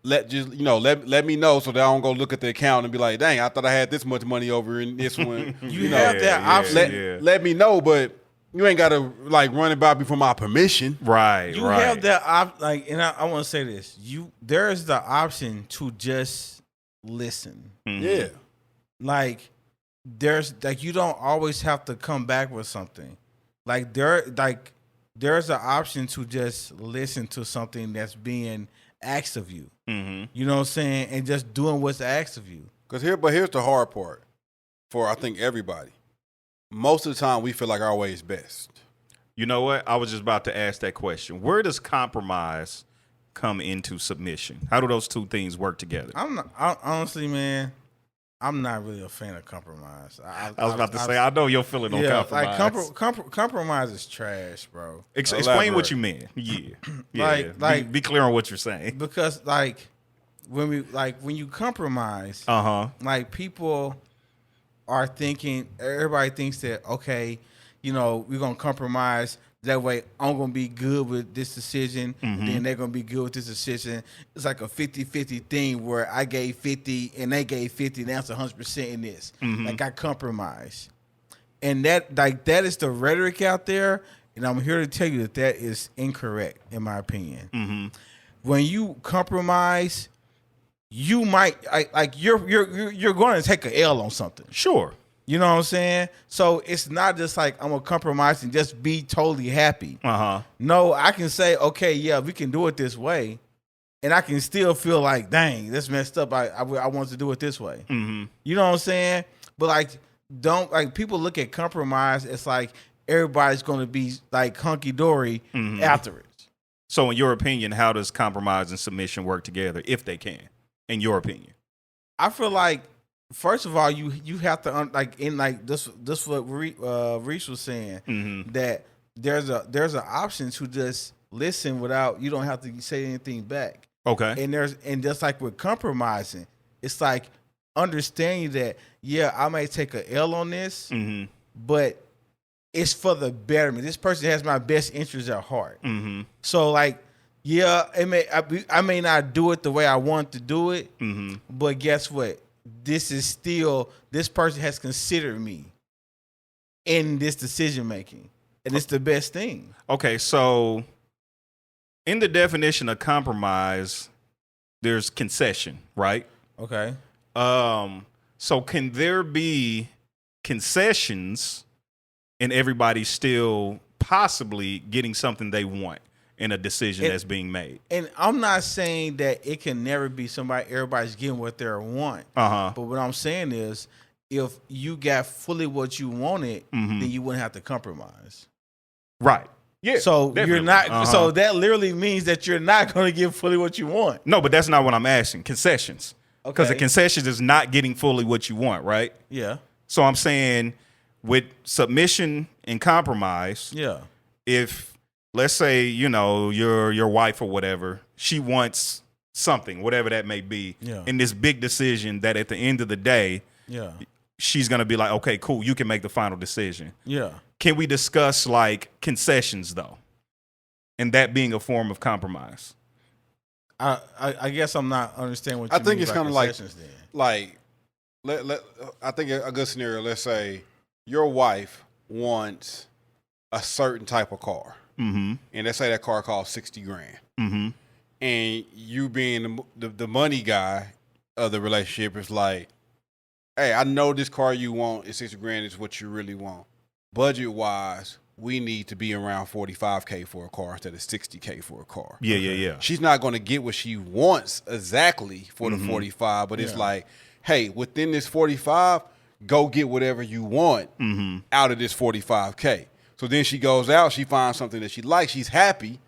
let me know so that I don't go look at the account and be like, dang, I thought I had this much money over in this one. You have that option. Let me know, but you ain't got to like run it by me for my permission. Right. You right. have that like, and I want to say this: there is the option to just listen. Yeah. Like there's like you don't always have to come back with something. Like there's an option to just listen to something that's being asked of you. You know what I'm saying, and just doing what's asked of you. But here's the hard part for I think everybody. Most of the time, we feel like our way is best. You know what? I was just about to ask that question. Where does compromise come into submission? How do those two things work together? Honestly, man, I'm not really a fan of compromise. I was about to say, I know you're feeling on compromise. Like compromise is trash, bro. Explain what you meant. Yeah. Like be clear on what you're saying. Because like when you compromise, like people are thinking, everybody thinks that, okay, you know, we're going to compromise. That way I'm going to be good with this decision. Then they're going to be good with this decision. It's like a 50-50 thing where I gave 50 and they gave 50. And that's 100% in this. Like I compromise. And that is the rhetoric out there. And I'm here to tell you that is incorrect, in my opinion. When you compromise, you might you're going to take an L on something. Sure. You know what I'm saying? So it's not just like I'm gonna compromise and just be totally happy. No, I can say, okay, yeah, we can do it this way, and I can still feel like, dang, that's messed up. I want to do it this way. You know what I'm saying? But people look at compromise. It's like everybody's gonna be like hunky dory afterwards. So, in your opinion, how does compromise and submission work together, if they can? In your opinion, I feel like, first of all, you have to this what Rece was saying, that there's an option to just listen without, you don't have to say anything back. Okay. And just like with compromising, it's like understanding that, yeah, I may take a L on this, but it's for the betterment. This person has my best interest at heart. So like, yeah, I may not do it the way I want to do it, but guess what? This person has considered me in this decision making, and it's the best thing. Okay, so in the definition of compromise, there's concession, right? Okay. So can there be concessions and everybody's still possibly getting something they want in a decision that's being made. And I'm not saying that it can never be everybody's getting what they want. Uh-huh. But what I'm saying is, if you got fully what you wanted, then you wouldn't have to compromise. Right. Yeah. So definitely. you're not. Uh-huh. So that literally means that you're not going to get fully what you want. No, but that's not what I'm asking. Concessions. Because Okay. the concessions is not getting fully what you want, right? Yeah. So I'm saying with submission and compromise, Yeah. if let's say, your wife or whatever, she wants something, whatever that may be, Yeah. in this big decision that at the end of the day, Yeah. she's going to be like, okay, cool, you can make the final decision. Yeah. Can we discuss like concessions though? And that being a form of compromise. I guess I'm not understanding what you I think mean it's by kind of like concessions then. I think a good scenario. Let's say your wife wants a certain type of car, and let's say that car costs $60,000, and you being the money guy of the relationship is like, hey, I know this car you want is $60,000 is what you really want. Budget wise, we need to be around $45,000 for a car instead of $60,000 for a car. Yeah. She's not going to get what she wants exactly for the 45, but it's like, hey, within this 45, go get whatever you want out of this $45,000. So then she goes out, she finds something that she likes, she's happy.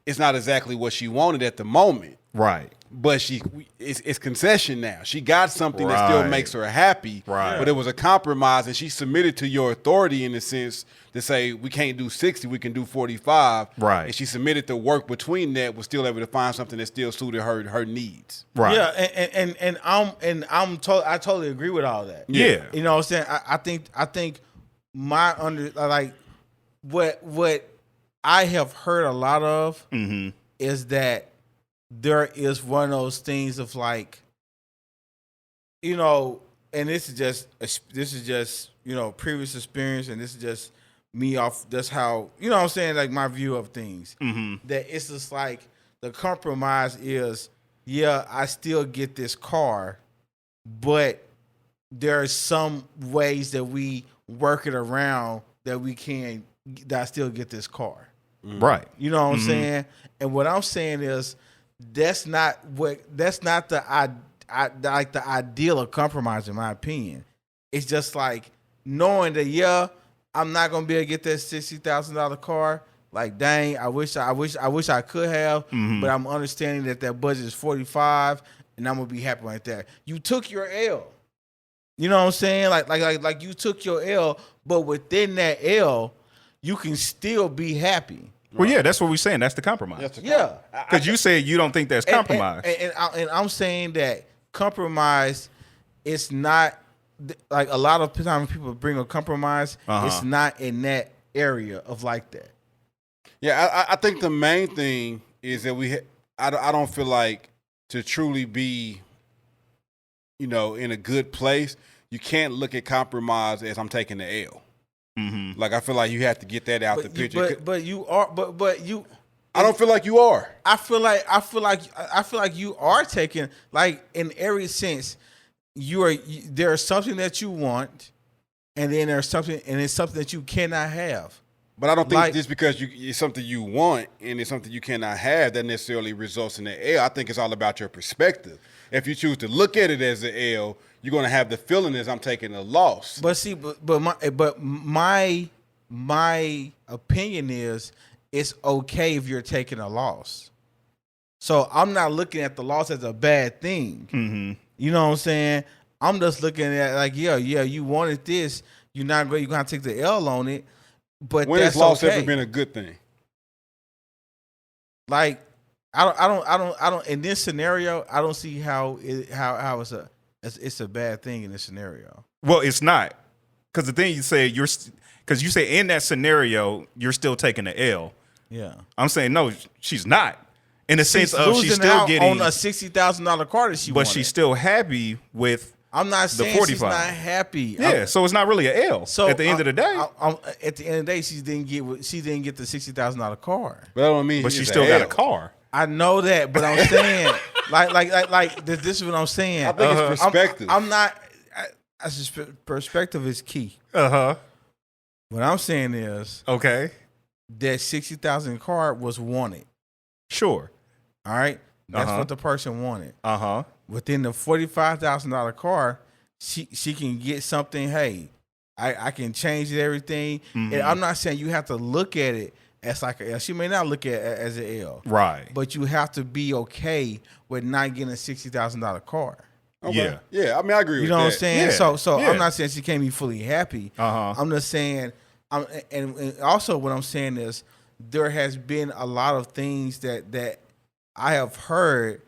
It's not exactly what she wanted at the moment. Right. But it's concession now. She got something that still makes her happy. Right. But it was a compromise, and she submitted to your authority in the sense to say we can't do 60, we can do 45. Right. And she submitted to work between that, was still able to find something that still suited her needs. Right. Yeah, I totally agree with all that. Yeah. You know what I'm saying? I think what I have heard a lot of is that there is one of those things of like, and this is just previous experience, and this is just me off. That's how what I'm saying, like my view of things. That it's just like the compromise is, yeah, I still get this car, but there are some ways that we work it around that I still get this car. Right. You know what I'm saying? And what I'm saying is that's not the ideal of compromise, in my opinion. It's just like knowing that, yeah, I'm not gonna be able to get that $60,000 car. Like, dang, I wish I could have, but I'm understanding that budget is 45, and I'm gonna be happy like that. You took your L. You know what I'm saying? Like you took your L, but within that L, you can still be happy. Well, yeah, that's what we're saying. That's the compromise. Yeah, Because you said you don't think that's compromise. And I'm saying that compromise is not like a lot of times people bring a compromise. It's not in that area of like that. Yeah, I think the main thing is that I don't feel like to truly be, in a good place, you can't look at compromise as I'm taking the L. Like I feel like you have to get that out the picture. But you are. But you. I don't feel like you are. I feel like you are taking, like, in every sense. There's something that you want, and then there's something, and it's something that you cannot have. But I don't think just because it's something you want and it's something you cannot have, that necessarily results in the L. I think it's all about your perspective. If you choose to look at it as an L, you're going to have the feeling as I'm taking a loss. But see, but my opinion is it's okay if you're taking a loss. So I'm not looking at the loss as a bad thing. You know what I'm saying? I'm just looking at like, yeah, you wanted this. You're gonna take the L on it. But when has loss ever been a good thing? Like, I don't. In this scenario, I don't see how it's a bad thing in this scenario. Well, it's not, because the thing you say because you say in that scenario you're still taking the L. Yeah, I'm saying no, she's not. In the sense of she's still getting on a $60,000 car that she but wanted. she's still happy with. I'm not saying 45. she's not happy. Yeah, so it's not really an L. So at the end of the day, at the end of the day, she didn't get the $60,000 car. But that don't mean. But she still got a car. I know that, but I'm saying like this is what I'm saying. I think it's perspective. I'm not. Perspective is key. What I'm saying is Okay. that 60,000 car was wanted. Sure. All right, that's what the person wanted. Within the $45,000 car, she can get something. Hey, I can change everything. And I'm not saying you have to look at it as like a L. She may not look at it as an L, Right. but you have to be okay with not getting a $60,000 car. Okay. Yeah. I mean, I agree with that. You know what I'm saying? Yeah. So Yeah. I'm not saying she can't be fully happy. I'm just saying, and also what I'm saying is there has been a lot of things that I have heard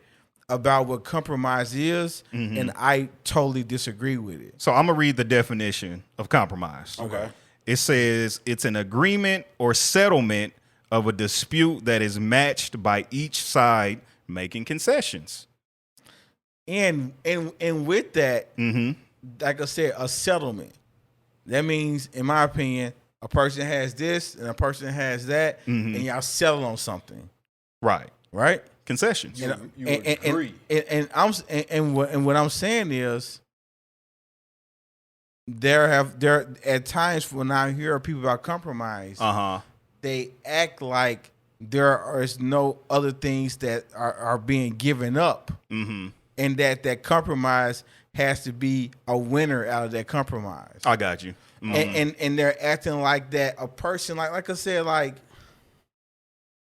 about what compromise is, and I totally disagree with it. So I'm going to read the definition of compromise. Okay. It says it's an agreement or settlement of a dispute that is matched by each side making concessions. And with that, like I said, a settlement. That means, in my opinion, a person has this and a person has that, and y'all settle on something, Right. right? Concessions. You agree. And what I'm saying is, there at times when I hear people about compromise, they act like there is no other things that are being given up, and that compromise has to be a winner out of that compromise. I got you. And they're acting like that. A person like I said, like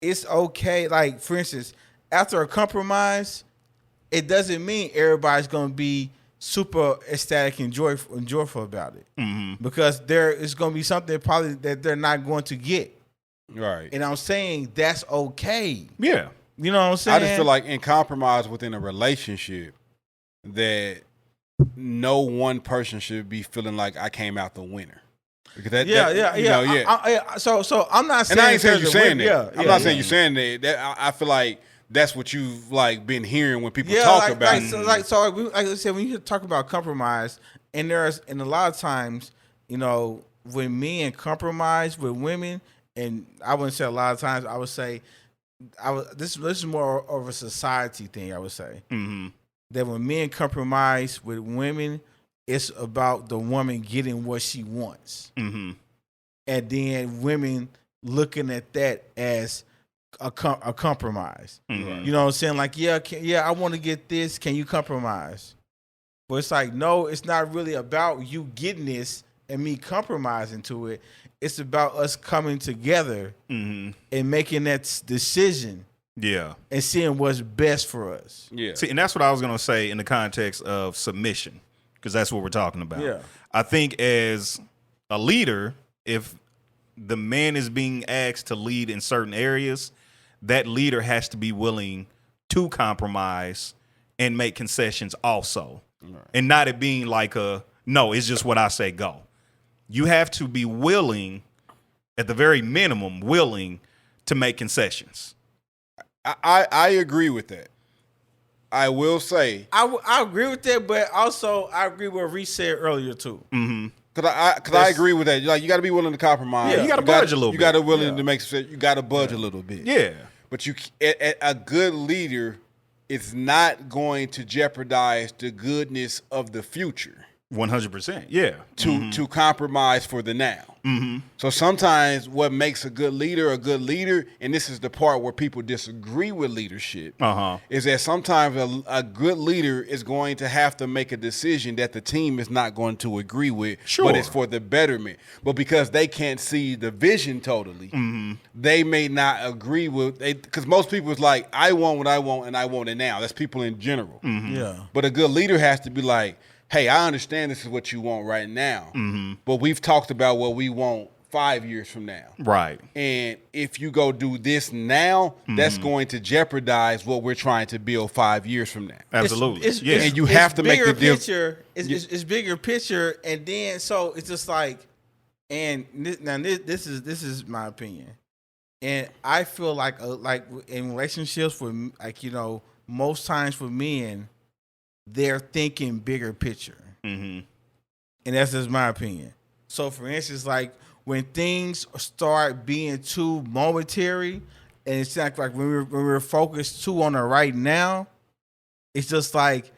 it's okay. Like for instance, after a compromise, it doesn't mean everybody's gonna be super ecstatic and joyful about it, because there is gonna be something probably that they're not going to get. Right. And I'm saying that's okay. Yeah. You know what I'm saying? I just feel like in compromise within a relationship that no one person should be feeling like I came out the winner. Because So I'm not saying, and I ain't saying you there's a saying win- that. I'm not saying you saying that. I feel like that's what you've like been hearing when people talk about it. Like I said, when you talk about compromise, and a lot of times, when men compromise with women, and I wouldn't say a lot of times, I would say, this is more of a society thing. I would say that when men compromise with women, it's about the woman getting what she wants, and then women looking at that as a compromise. You know what I'm saying? Like, I want to get this. Can you compromise? But it's like, no, it's not really about you getting this and me compromising to it. It's about us coming together and making that decision. Yeah. And seeing what's best for us. Yeah. See, and that's what I was going to say in the context of submission, because that's what we're talking about. Yeah. I think as a leader, if the man is being asked to lead in certain areas, that leader has to be willing to compromise and make concessions also. Right. And not it being like no, it's just what I say, go. You have to be willing, at the very minimum, willing to make concessions. I agree with that. I will say I agree with that, but also I agree with what Rece said earlier too. Because I agree with that. Like, you got to be willing to compromise. Yeah, you got to budge a little bit. You got to willing to make. You got to budge a little bit. Yeah. But a good leader is not going to jeopardize the goodness of the future. 100%. Yeah. To compromise for the now. So sometimes what makes a good leader, and this is the part where people disagree with leadership, is that sometimes a good leader is going to have to make a decision that the team is not going to agree with, but it's for the betterment. But because they can't see the vision totally, they may not agree with it. Because most people is like, I want what I want and I want it now. That's people in general. Yeah. But a good leader has to be like, hey, I understand this is what you want right now, but we've talked about what we want 5 years from now. Right. And if you go do this now, that's going to jeopardize what we're trying to build 5 years from now. Absolutely. And you have to make the picture. It's bigger picture, and then so it's just like, and this is my opinion, and I feel like in relationships with most times for men, they're thinking bigger picture. And that's just my opinion. So, for instance, like when things start being too momentary, and it's like when we're focused too on the right now, it's just like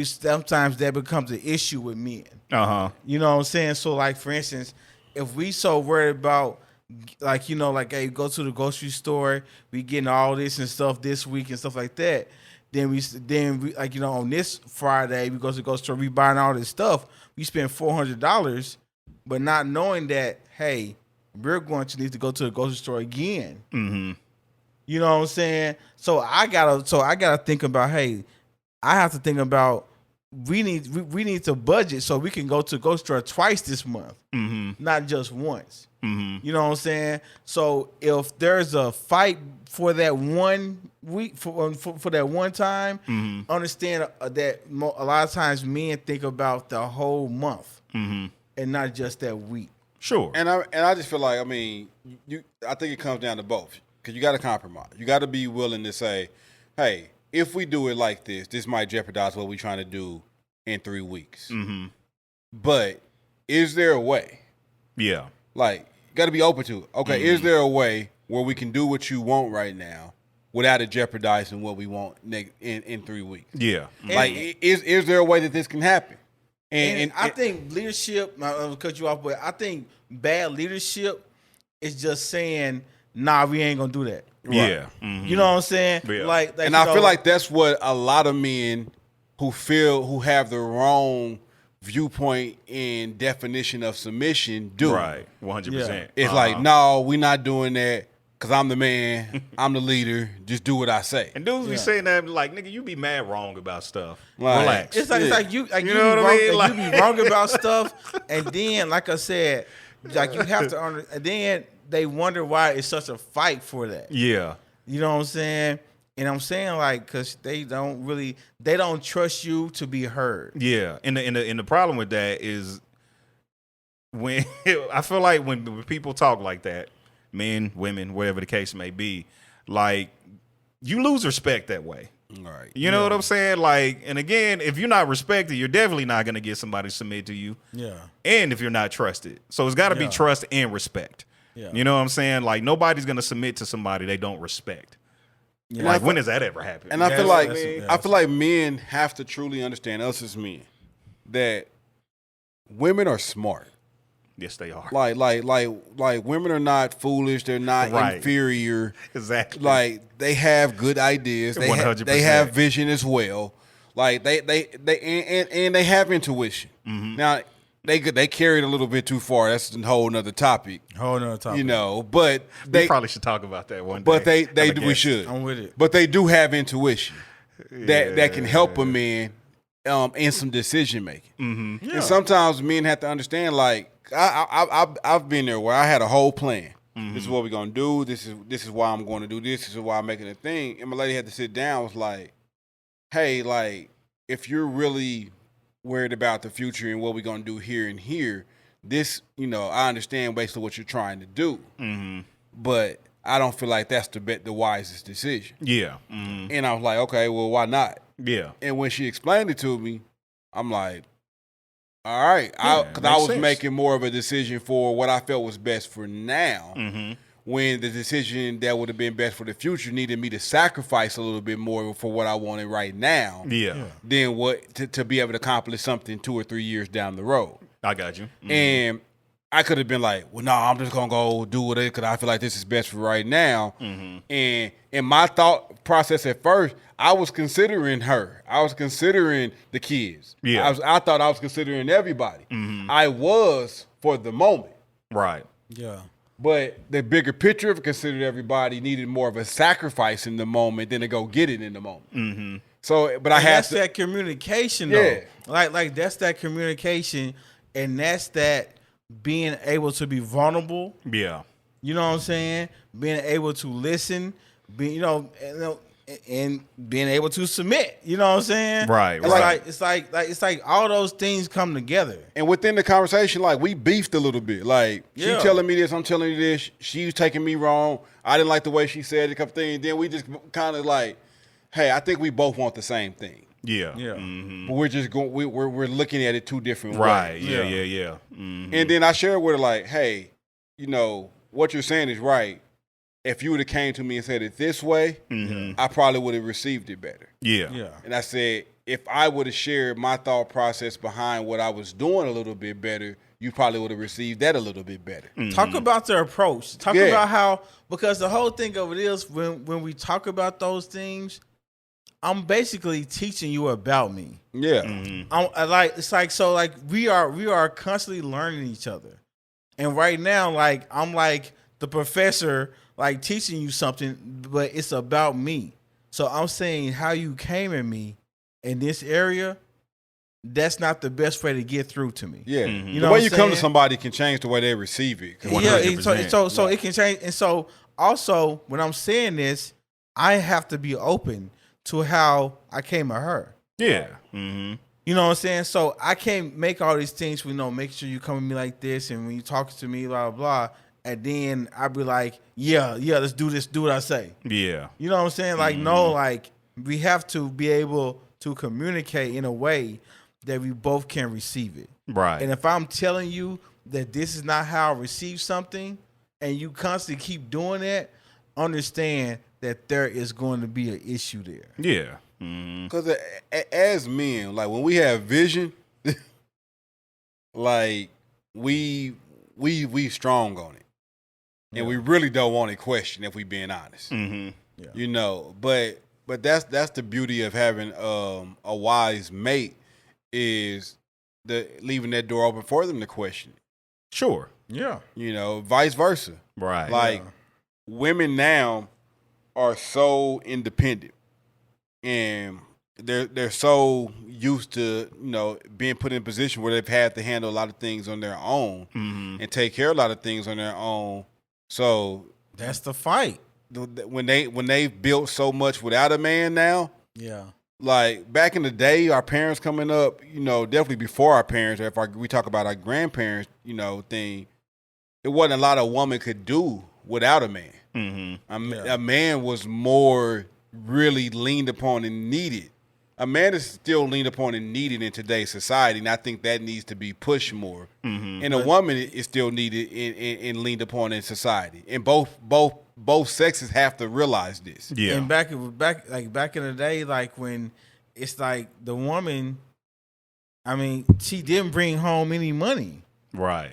sometimes that becomes an issue with men. You know what I'm saying? So, like for instance, if we so worried about, like, you know, like, hey, go to the grocery store, we getting all this and stuff this week and stuff like that. Then we like, you know, on this Friday we go to the grocery store, we buying all this stuff. We spend $400, but not knowing that, hey, we're going to need to go to the grocery store again. Mm-hmm. You know what I'm saying? So I gotta think about, hey, I have to think about we need to budget so we can go to the grocery store twice this month, not just once. You know what I'm saying? So if there's a fight for that 1 week, for that one time, understand that a lot of times men think about the whole month and not just that week. Sure. And I just feel like, I mean, I think it comes down to both, because you got to compromise. You got to be willing to say, hey, if we do it like this might jeopardize what we're trying to do in 3 weeks. But is there a way? Yeah. Like, you got to be open to it. Okay, is there a way where we can do what you want right now without it jeopardizing what we want in 3 weeks? Yeah. Like, is there a way that this can happen? And I think leadership, I'll cut you off, but I think bad leadership is just saying, nah, we ain't going to do that. Yeah. You know what I'm saying? Yeah. Like, and I feel like that's what a lot of men who have the wrong viewpoint and definition of submission do. Right. 100%. It's like, no, we're not doing that because I'm the man, I'm the leader. Just do what I say. And dudes be saying that like, nigga, you be mad wrong about stuff. Like, Relax. It's like you know what I mean? Like, you be wrong about stuff, and then, like I said, like you have to understand. And then they wonder why it's such a fight for that. Yeah. You know what I'm saying? And I'm saying, like, because they don't trust you to be heard. Yeah. And the problem with that is when I feel like when people talk like that, men, women, whatever the case may be, like, you lose respect that way. Right. You know what I'm saying? Like, and again, if you're not respected, you're definitely not going to get somebody to submit to you. Yeah. And if you're not trusted. So it's got to be trust and respect. Yeah. You know what I'm saying? Like, nobody's going to submit to somebody they don't respect. Yeah. Like, when does that ever happen? And I feel like that's- I feel like men have to truly understand, us as men, that women are smart. Yes, they are. Like women are not foolish. They're not inferior. Exactly. Like, they have good ideas. They 100%. They have vision as well. Like they have intuition. Now they carry it a little bit too far. That's a whole nother topic. You know, but we probably should talk about that one day. But they do. We should. I'm with it. But they do have intuition that can help a man in some decision making. And sometimes men have to understand, like, I've been there where I had a whole plan. This is what we're gonna do. This is why I'm going to do this. This is why I'm making a thing. And my lady had to sit down. Was like, hey, like, if you're really worried about the future and what we're gonna do here and here, this, you know, I understand basically what you're trying to do, but I don't feel like that's the wisest decision. Yeah. And I was like, okay, well, why not? Yeah. And when she explained it to me, I'm like, all right, because I was sense. making more of a decision for what I felt was best for now, when the decision that would have been best for the future needed me to sacrifice a little bit more for what I wanted right now, than what to be able to accomplish something 2 or 3 years down the road. I got you. And I could have been like, well, no, I'm just going to go do it because I feel like this is best for right now. And in my thought process at first, I was considering her. I was considering the kids. Yeah. I thought I was considering everybody. I was for the moment. Right. Yeah. But the bigger picture of considering everybody needed more of a sacrifice in the moment than to go get it in the moment. So, but I had that's that communication, though. Yeah. Like that's that communication, and that's that being able to be vulnerable. Yeah. You know what I'm saying? Being able to listen, and being able to submit. You know what I'm saying? Right. It's like all those things come together. And within the conversation, like, we beefed a little bit. Like, she telling me this, I'm telling you this. She's taking me wrong. I didn't like the way she said it, a couple things. Then we just kind of like, hey, I think we both want the same thing. Yeah. But we're just going. We're looking at it two different Right. ways. Yeah. And then I shared with her, like, hey, you know, what you're saying is right. If you would have came to me and said it this way, I probably would have received it better. Yeah. And I said, if I would have shared my thought process behind what I was doing a little bit better, you probably would have received that a little bit better. Talk about the approach. Talk Yeah. about how, because the whole thing of it is when we talk about those things, I'm basically teaching you about me. Yeah. We are constantly learning each other. And right now, like I'm like the professor, like teaching you something, but it's about me. So I'm saying how you came at me in this area, that's not the best way to get through to me. Yeah. You know The what way I'm you come to saying? somebody can change the way they receive it. Yeah, 100%. so it can change. And so also when I'm saying this, I have to be open to how I came at her. Yeah. You know what I'm saying? So I can't make all these things, make sure you come at me like this, and when you talk to me, blah, blah, blah, and then I'll be like, yeah, let's do this, do what I say. Yeah. You know what I'm saying? Like, no, like, we have to be able to communicate in a way that we both can receive it. Right. And if I'm telling you that this is not how I receive something, and you constantly keep doing that, understand that there is going to be an issue there. Yeah. Because as men, like when we have vision, like we strong on it, and we really don't want to question if we being honest. Mm-hmm. Yeah. You know, but that's the beauty of having a wise mate is leaving that door open for them to question it. Sure. Yeah. You know, vice versa. Right. Like women now are so independent, and they're so used to being put in a position where they've had to handle a lot of things on their own and take care of a lot of things on their own. So that's the fight. When they've built so much without a man now. Yeah. Like back in the day, our parents coming up, definitely before our parents, or if we talk about our grandparents, thing, it wasn't a lot a woman could do without a man. A man was more really leaned upon and needed. A man is still leaned upon and needed in today's society, and I think that needs to be pushed more. And a woman is still needed and leaned upon in society. And both sexes have to realize this. Yeah. And back in the day, like when it's like the woman, I mean, she didn't bring home any money. Right.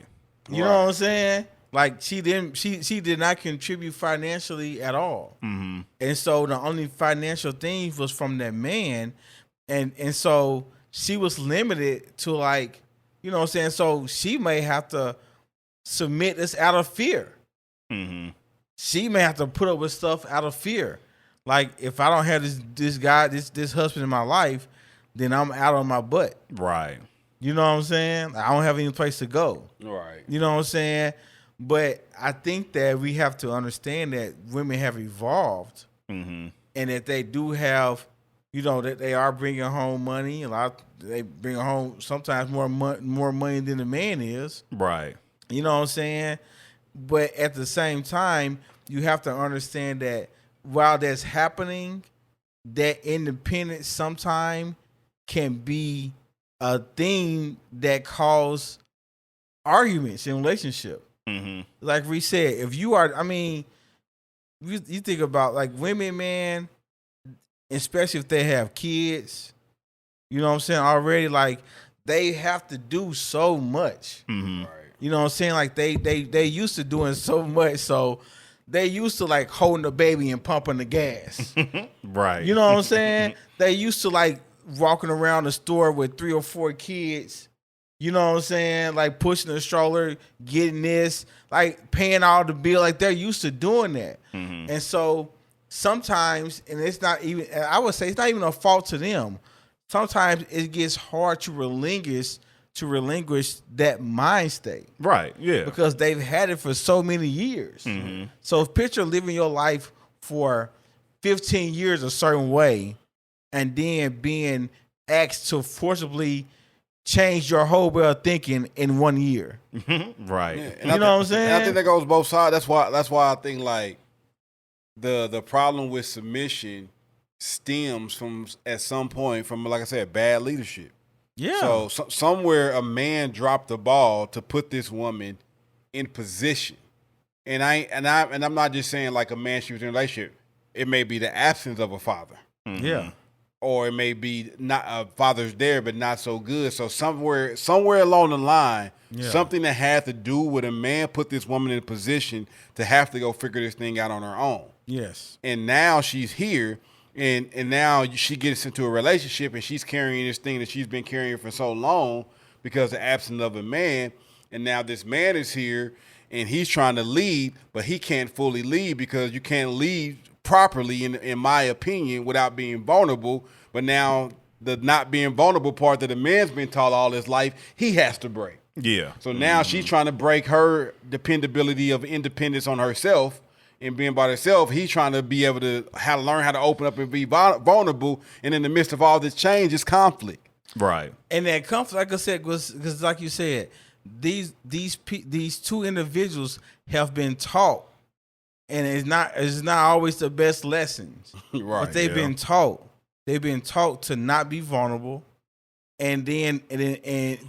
You know what I'm saying? Like she did not contribute financially at all. And so the only financial thing was from that man. And so she was limited to like, you know what I'm saying? So she may have to submit this out of fear. She may have to put up with stuff out of fear. Like if I don't have this guy, this husband in my life, then I'm out on my butt. Right. You know what I'm saying? I don't have any place to go. Right. You know what I'm saying? But I think that we have to understand that women have evolved, and that they do have, that they are bringing home money. They bring home sometimes more money than the man is. Right. You know what I'm saying? But at the same time, you have to understand that while that's happening, that independence sometimes can be a thing that cause arguments in relationship. Like we said, if you are, I mean, you think about like women, man, especially if they have kids, you know what I'm saying, already, like they have to do so much. Right. You know what I'm saying? Like they used to doing so much, so they used to like holding the baby and pumping the gas. Right. You know what I'm saying? They used to like walking around the store with 3 or 4 kids. You know what I'm saying? Like pushing the stroller, getting this, like paying all the bill. Like they're used to doing that. And so sometimes, and it's not even, I would say it's not even a fault to them. Sometimes it gets hard to relinquish that mind state. Right. Yeah. Because they've had it for so many years. So picture living your life for 15 years a certain way and then being asked to forcibly change your whole way of thinking in 1 year. Right. Yeah. You know what I'm saying? And I think that goes both sides. That's why I think like the problem with submission stems from at some point from, like I said, bad leadership. Yeah. So somewhere a man dropped the ball to put this woman in position. And I'm not just saying like a man she was in a relationship. It may be the absence of a father. Yeah. or it may be not father's there, but not so good. So somewhere along the line, something that had to do with a man put this woman in a position to have to go figure this thing out on her own. Yes. And now she's here, and now she gets into a relationship, and she's carrying this thing that she's been carrying for so long because of the absence of a man. And now this man is here, and he's trying to lead, but he can't fully lead because you can't lead properly, in my opinion, without being vulnerable. But now the not being vulnerable part that the man's been taught all his life, he has to break. Yeah. So now she's trying to break her dependability of independence on herself and being by herself. He's trying to be able to learn how to open up and be vulnerable. And in the midst of all this change, it's conflict. Right. And that conflict, like I said, because like you said, these two individuals have been taught. And it's not always the best lessons, Right? But they've been taught. They've been taught to not be vulnerable, and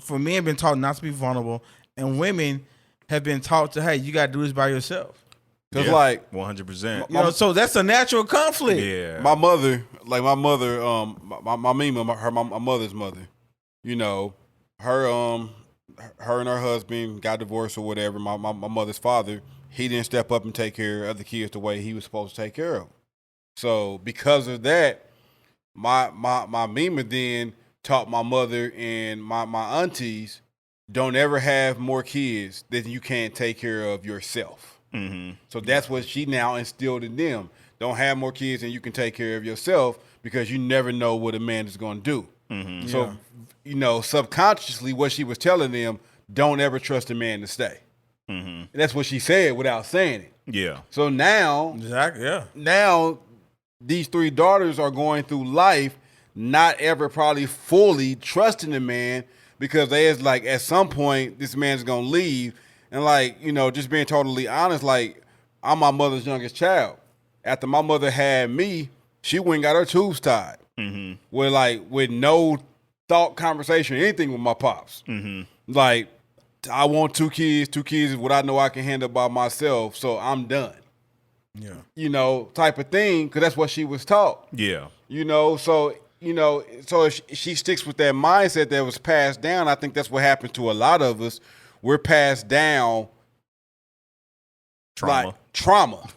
for men, been taught not to be vulnerable, and women have been taught to, hey, you got to do this by yourself. Because like 100%. So that's a natural conflict. Yeah. my mother, my Mima, my mother's mother, you know, her and her husband got divorced or whatever. My mother's father. He didn't step up and take care of the kids the way he was supposed to take care of them. So because of that, my Mima then taught my mother and my aunties, don't ever have more kids than you can't take care of yourself. Mm-hmm. So that's what she now instilled in them. Don't have more kids than you can take care of yourself, because you never know what a man is going to do. Mm-hmm. So, you know, subconsciously what she was telling them, don't ever trust a man to stay. Mm-hmm. And that's what she said without saying it. Yeah. So now, Exactly. Yeah. now these three daughters are going through life not ever probably fully trusting the man, because they is like, at some point this man's gonna leave. And like, you know, just being totally honest, like, I'm my mother's youngest child. After my mother had me, she went and got her tubes tied. Mm-hmm. With no thought, conversation, anything with my pops. Mm-hmm. Like, I want two kids. Two kids is what I know I can handle by myself, so I'm done. Yeah. You know, type of thing, because that's what she was taught. Yeah. You know, so if she sticks with that mindset that was passed down, I think that's what happens to a lot of us. We're passed down trauma.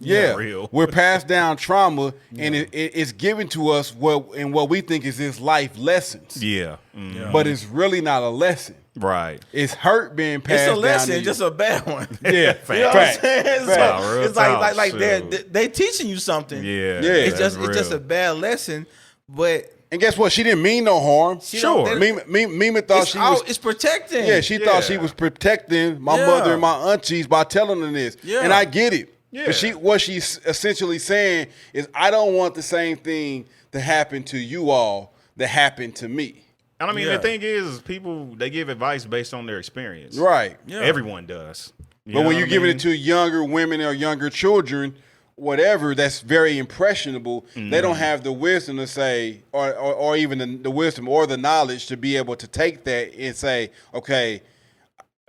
Yeah, real. We're passed down trauma, and it's given to us what we think is this life lessons. Yeah. Mm-hmm. But it's really not a lesson. Right. It's hurt being passed It's a down. lesson, just a bad one. Yeah, You know what I'm saying? Fact. It's like they teaching you something. Yeah. Yeah. It's just a bad lesson, but and guess what? She didn't mean no harm. Sure. Mima thought it's protecting. Yeah, she thought she was protecting my mother and my aunties by telling them this. Yeah. And I get it. Yeah. Because what she's essentially saying is, I don't want the same thing to happen to you all that happened to me. And I mean, Yeah. the thing is, people, they give advice based on their experience. Right. Yeah. Everyone does. But when you're giving it to younger women or younger children, whatever, that's very impressionable, they don't have the wisdom to say, or even the wisdom or the knowledge to be able to take that and say, okay,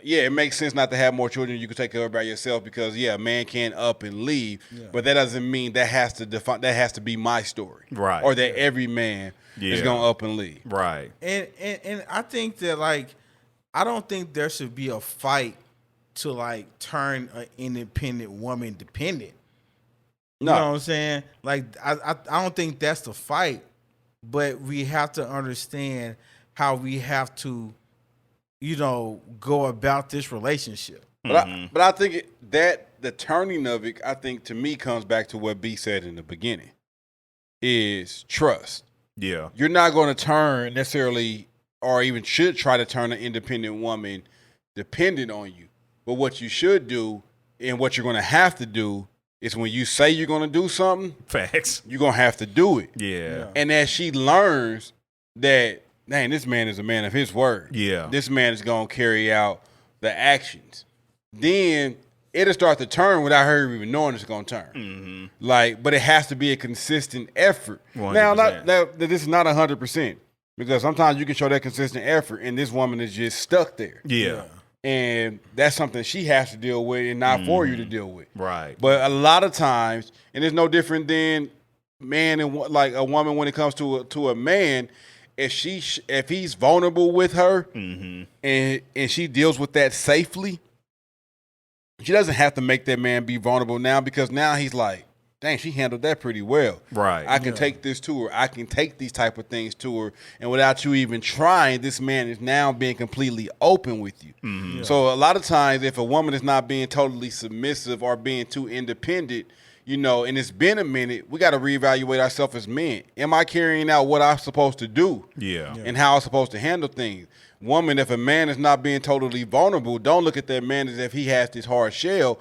yeah, it makes sense not to have more children. You can take care of by yourself, because a man can't up and leave, but that doesn't mean that has to be my story, Right. Or that every man is gonna up and leave, Right. And I think that, like, I don't think there should be a fight to, like, turn an independent woman dependent. You know what I'm saying? Like, I don't think that's the fight, but we have to understand how we have to, you know, go about this relationship. But I think that the turning of it, I think, to me, comes back to what B said in the beginning, is trust. Yeah. You're not going to turn necessarily, or even should try to turn an independent woman dependent on you. But what you should do, and what you're going to have to do, is when you say you're going to do something, Facts. you're going to have to do it. Yeah. And as she learns that, dang, this man is a man of his word. Yeah. This man is going to carry out the actions. Then it'll start to turn without her even knowing it's going to turn. Mm-hmm. Like, but it has to be a consistent effort. 100%. Now, this is not 100%, because sometimes you can show that consistent effort and this woman is just stuck there. Yeah. And that's something she has to deal with, and not for you to deal with. Right. But a lot of times, and it's no different than man and like a woman when it comes to a man, if he's vulnerable with her and she deals with that safely, she doesn't have to make that man be vulnerable now, because now he's like, dang, she handled that pretty well. Right. I can take this to her. I can take these type of things to her. And without you even trying, this man is now being completely open with you. So a lot of times, if a woman is not being totally submissive or being too independent, you know, and it's been a minute, we got to reevaluate ourselves as men. Am I carrying out what I'm supposed to do? Yeah. And how I'm supposed to handle things? Woman, if a man is not being totally vulnerable, don't look at that man as if he has this hard shell.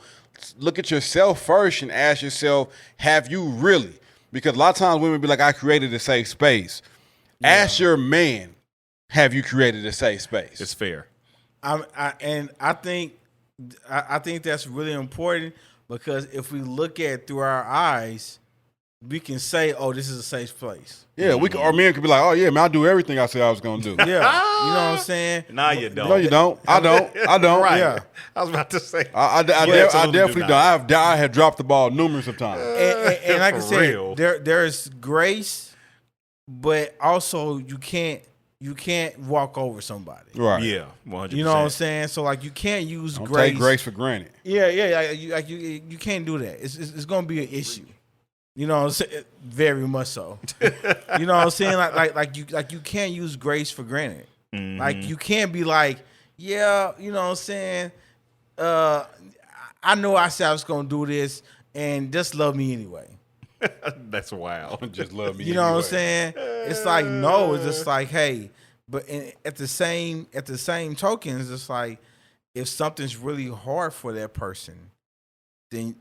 Look at yourself first and ask yourself, have you really? Because a lot of times women be like, I created a safe space. Yeah. Ask your man, have you created a safe space? It's fair. I think that's really important, because if we look at through our eyes, we can say, oh, this is a safe place. Yeah, we can, our men could be like, oh yeah, man, I do everything I said I was gonna do. Yeah, you know what I'm saying? No, you don't. No, you don't. I don't. Right. Yeah. I was about to say. I definitely don't. I have dropped the ball numerous of times. And like I For said, real. there's grace, but also you can't walk over somebody. Right. Yeah, 100%. You know what I'm saying? So like, you can't use Don't grace. take grace for granted. Yeah. You can't do that. It's gonna be an issue. You know what I'm saying? Very much so. You know what I'm saying? Like you can't use grace for granted. Like, you can't be like, yeah, you know what I'm saying? I know I said I was gonna do this, and just love me anyway. That's wild. Just love me. You know what I'm anyway. saying? It's like, no, it's just like, hey, but at the same token, it's just like, if something's really hard for that person, then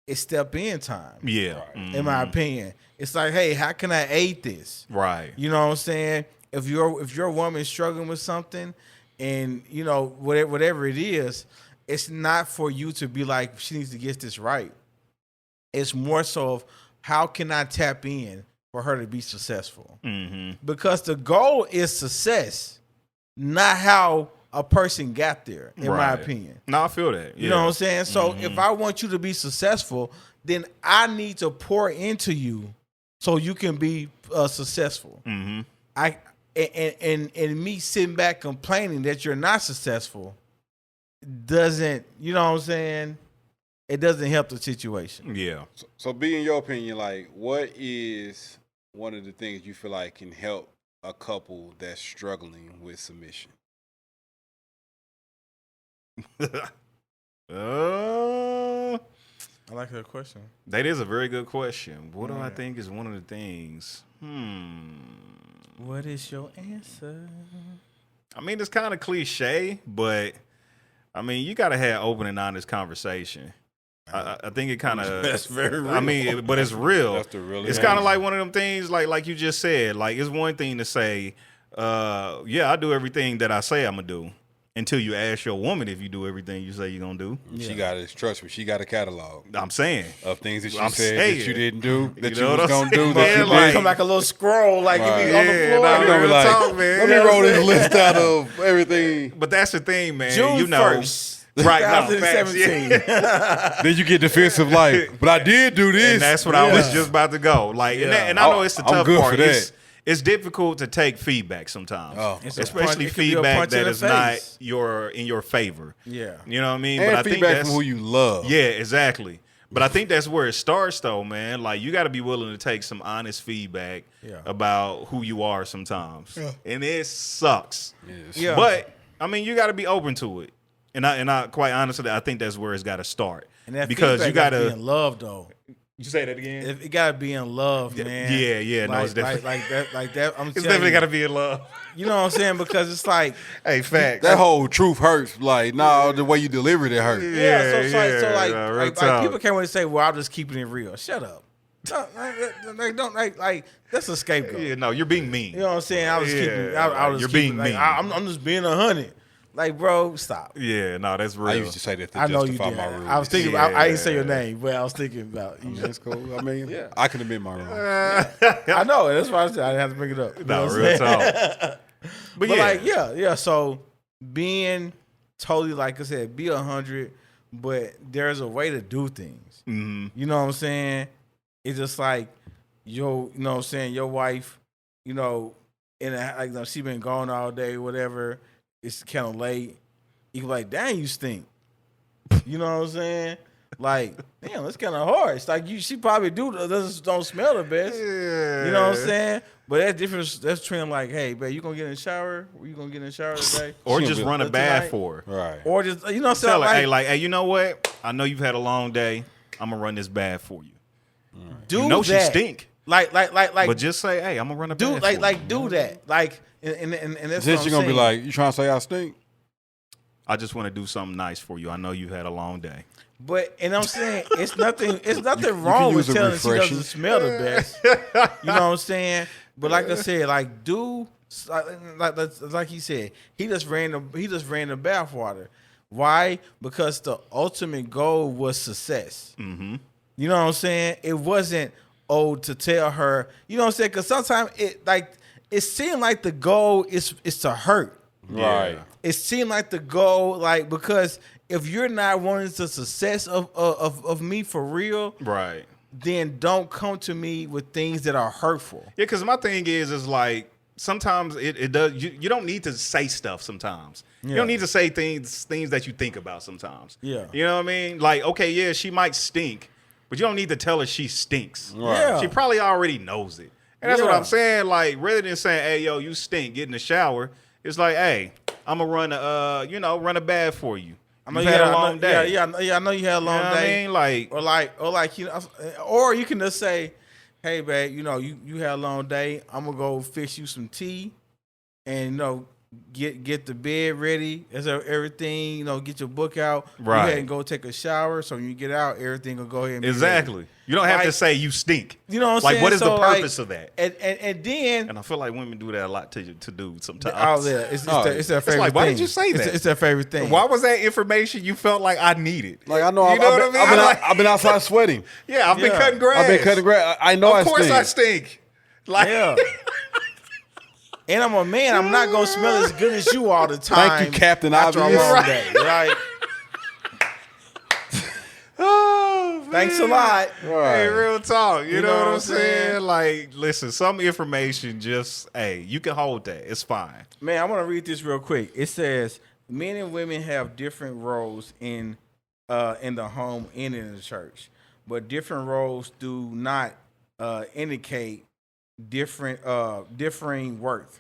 it's step in time. Yeah. In my opinion, it's like, hey, how can I aid this? Right. You know what I'm saying? If your woman struggling with something, and you know whatever it is, it's not for you to be like, she needs to get this right. It's more so of, how can I tap in for her to be successful? Because the goal is success, not how a person got there, in my opinion. No, I feel that. You know what I'm saying? So if I want you to be successful, then I need to pour into you so you can be successful. And me sitting back complaining that you're not successful doesn't, you know what I'm saying? It doesn't help the situation. Yeah. So be in your opinion, like, what is one of the things you feel like can help a couple that's struggling with submission? I like that question. That is a very good question. What do I think is one of the things? What is your answer? I mean, it's kind of cliche, but I mean, you got to have open and honest conversation. I think it kind of That's very real. I mean, but it's real. That's the real It's answer. kind of like one of them things, like you just said. Like, it's one thing to say, yeah, I do everything that I say I'm gonna do, until you ask your woman if you do everything you say you're gonna do. She got it. Trust me, she got a catalog I'm saying. of things that she I'm said saying. that you didn't do, that You you, know what was I'm gonna do, saying? that you Yeah, did. Come like a little scroll, like Right. you be on the Yeah, floor. nah, You gonna be real like, talk, man. let me roll this list out of everything. But that's the thing, man. June you know, 1st. right? No, facts, 2017. yeah. Then you get defensive, like, but I did do this. And that's what I was just about to go. Like, and I know it's the I'm tough good part. for that. It's difficult to take feedback sometimes, It's a especially punch- it could be a feedback punch in that the is not face. in your favor. Yeah. You know what I mean? And but I think feedback that's from who you love. Yeah, exactly. But I think that's where it starts, though, man. Like, you got to be willing to take some honest feedback about who you are sometimes, and it sucks. Yes. Yeah. But I mean, you got to be open to it, and I quite honestly, I think that's where it's got to start. And that because you feedback got gotta be to. in love, though. You say that again? It gotta be in love, man. Yeah. No, it's definitely like that. I'm it's telling definitely you. got to be in love. You know what I'm saying? Because it's like, Hey, facts. That whole truth hurts. Like, no, the way you delivered it hurt. yeah. So it's real like talk. people can't really say, "Well, I'll just keep it in real." Shut up. Don't that's a scapegoat. Yeah, no, you're being mean. You know what I'm saying? I was Yeah, keeping. I was you're keeping, being like, mean. I'm just being 100. Like, bro, stop. Yeah, no, that's real. I used to say that to I know you justify did. my rules. I was thinking. I didn't say your name, but I was thinking about you. That's cool. I mean, I can admit my wrong. I know. That's why I said I didn't have to bring it up. You know No, what I'm real saying? talk. But But yeah, like, yeah. So being totally, like I said, be 100, but there's a way to do things. Mm-hmm. You know what I'm saying? It's just like, you know what I'm saying, your wife, you know, like, you know, she been gone all day, whatever. It's kind of late. You can be like, dang, you stink. You know what I'm saying? Like, damn, that's kind of hard. It's like she probably don't smell the best. Yeah. You know what I'm saying? But that's different. That's trend. Like, hey, babe, you gonna get in the shower? You gonna get in the shower today? Or She just gonna run a bath for her. Right. Or just, you know what I'm Tell saying? her, hey, you know what? I know you've had a long day. I'm gonna run this bath for you. Do You know that. she stink. Like, But just say, hey, I'm gonna run a bath for you. do that. Like, and that's Then what she I'm gonna be saying. like, you trying to say I stink? I just want to do something nice for you. I know you've had a long day. But and I'm saying it's nothing can wrong with use a telling her she refreshing. doesn't smell the best. You know what I'm saying? But like I said, like like he said, he just ran the bath water. Why? Because the ultimate goal was success. Mm-hmm. You know what I'm saying? It wasn't to tell her. You know what I'm saying? Because sometimes it seemed like the goal is to hurt. Right. It seemed like the goal, like, because if you're not wanting the success of me for real, Right. then don't come to me with things that are hurtful. Yeah, because my thing is like sometimes it does. You don't need to say stuff sometimes. You Yeah. don't need to say things that you think about sometimes. Yeah. You know what I mean? Like, okay, yeah, she might stink, but you don't need to tell her she stinks. Right. Yeah. She probably already knows it. And that's what Yeah. I'm saying. Like, rather than saying, hey, yo, you stink, get in the shower, it's like, hey, I'm gonna run a bath for you. You've had a long day. Yeah, I know you had a long You know what day. I mean? Like, Or like you know, or you can just say, "Hey, babe, you know you had a long day. I'm gonna go fix you some tea, and you know get the bed ready, as everything. You know, get your book out. Go Right. ahead and go take a shower. So when you get out, everything will go ahead and be ready." exactly. You don't have to Like- say you stink. You know what I'm Like, saying? what is the So, like, purpose of that? And then And I feel like women do that a lot to dudes sometimes. oh yeah, it's their favorite. like, why thing. did you say that? It's their favorite thing. Why was that information you felt like I needed? Like I know, You know what I mean? Like- I've been outside sweating. Yeah, I've been Yeah. cutting grass. I've been cutting grass. I know Of course I stink. Like, Yeah. And I'm a man. I'm not gonna smell as good as you all the time. Thank you, Captain after a Obvious. long Right. day, right? oh, man. Thanks a lot. Hey, real talk. You, know what I'm saying? saying? Like, listen, some information just, hey, you can hold that. It's fine. Man, I want to read this real quick. It says men and women have different roles in the home and in the church, but different roles do not indicate differing worth.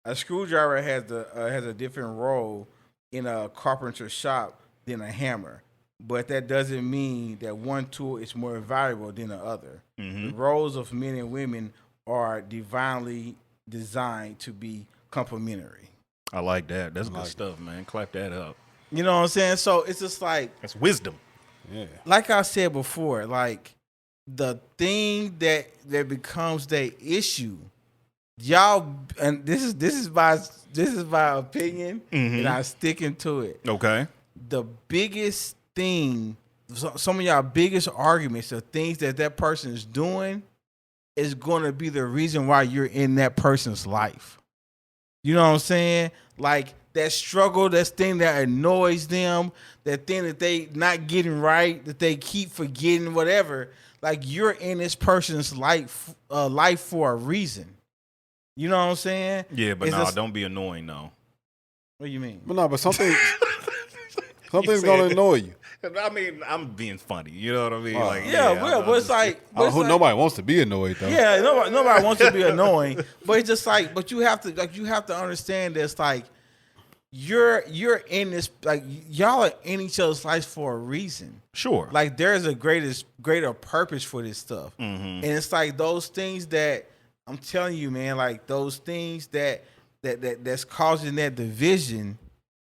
A screwdriver has a different role in a carpenter shop than a hammer, but that doesn't mean that one tool is more valuable than the other. Mm-hmm. The roles of men and women are divinely designed to be complementary. I like that. That's I good like stuff, man. Clap that up. You know what I'm saying? So it's just like That's wisdom. Yeah. like I said before, like the thing that becomes the issue, y'all, and this is my opinion, and I'm sticking to it. Okay. The biggest thing, some of y'all biggest arguments, the things that person is doing, is going to be the reason why you're in that person's life. You know what I'm saying? Like that struggle, that thing that annoys them, that thing that they not getting right, that they keep forgetting, whatever. Like you're in this person's life for a reason. You know what I'm saying? Yeah, but It's no, just- don't be annoying, though. What do you mean? But no, but something's said gonna it. annoy you. I mean, I'm being funny. You know what I mean? Oh. Like, Yeah, I'm but it's just- like, Nobody wants to be annoyed though. yeah, nobody wants to be annoying, but it's just like, but you have to understand this, like, you're in this, like, y'all are in each other's lives for a reason. Sure. Like, there's a greater purpose for this stuff, and it's like those things that I'm telling you, man, like those things that's causing that division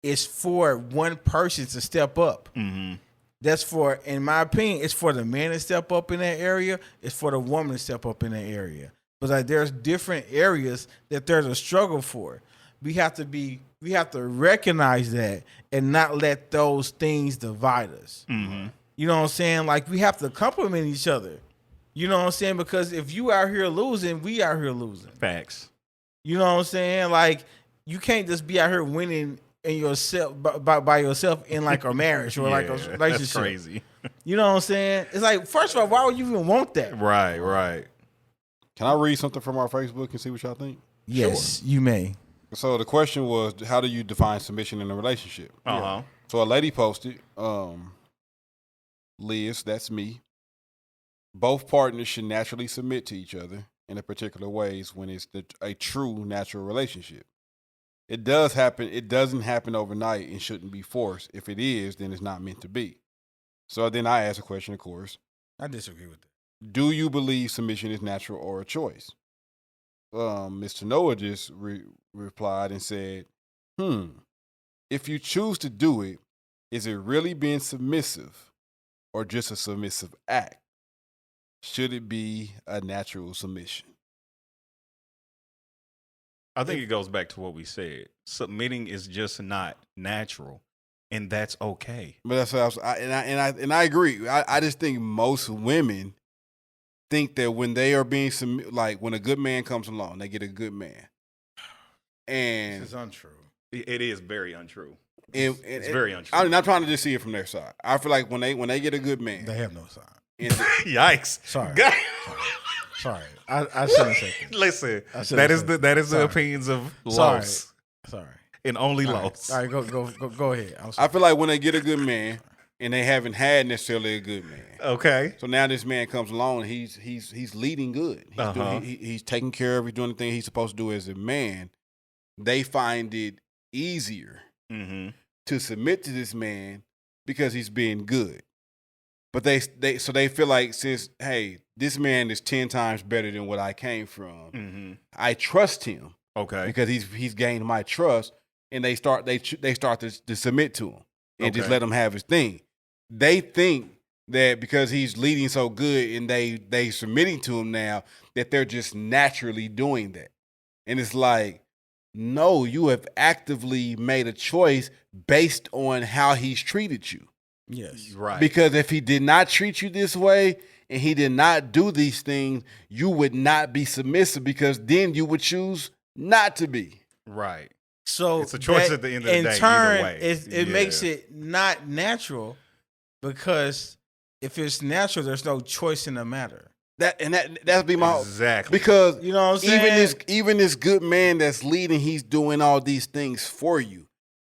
is for one person to step up. Mm-hmm. That's for, in my opinion, it's for the man to step up in that area. It's for the woman to step up in that area. But like, there's different areas that there's a struggle for. We have to recognize that and not let those things divide us. Mm-hmm. You know what I'm saying? Like, we have to complement each other. You know what I'm saying? Because if you out here losing, we out here losing. Facts. You know what I'm saying? Like, you can't just be out here winning in yourself by yourself in like a marriage or like a relationship. That's crazy. You know what I'm saying? It's like, first of all, why would you even want that? Right. Can I read something from our Facebook and see what y'all think? Yes, you may. So the question was, how do you define submission in a relationship? Uh-huh. So a lady posted, Liz, that's me. Both partners should naturally submit to each other in a particular ways when it's a true natural relationship. It does happen. It doesn't happen overnight and shouldn't be forced. If it is, then it's not meant to be. So then I asked a question, of course. I disagree with that. Do you believe submission is natural or a choice? Mr. Noah just replied and said, if you choose to do it, is it really being submissive or just a submissive act? Should it be a natural submission? I think it goes back to what we said. Submitting is just not natural, and that's okay. But that's what I agree. I just think most women think that when they are being like when a good man comes along, they get a good man. And This is untrue. It is very untrue. It's very untrue. I'm not trying to just see it from their side. I feel like when they get a good man, They have no side. Yikes! Sorry. God. Sorry. I shouldn't say that. Listen, I should've that is the Sorry. opinions of Sorry. loss Sorry. and only All right. loss. All right, go ahead. I'm I sorry. feel like when they get a good man and they haven't had necessarily a good man. Okay. So now this man comes along and he's leading good. He's taking care of, he's doing the thing he's supposed to do as a man. They find it easier to submit to this man because he's being good. But they feel like since, hey, this man is 10 times better than what I came from, I trust him. Okay. Because he's gained my trust, and they start to submit to him and just Okay. let him have his thing. They think that because he's leading so good and they submitting to him now, that they're just naturally doing that. And it's like, no, you have actively made a choice based on how he's treated you. Yes. Right. Because if he did not treat you this way and he did not do these things, you would not be submissive because then you would choose not to be. Right. So It's a choice that, at the end of the day, In either turn, way. it makes it not natural because if it's natural, there's no choice in the matter. That'd be my Exactly. because You know what I'm saying? even this good man that's leading, he's doing all these things for you.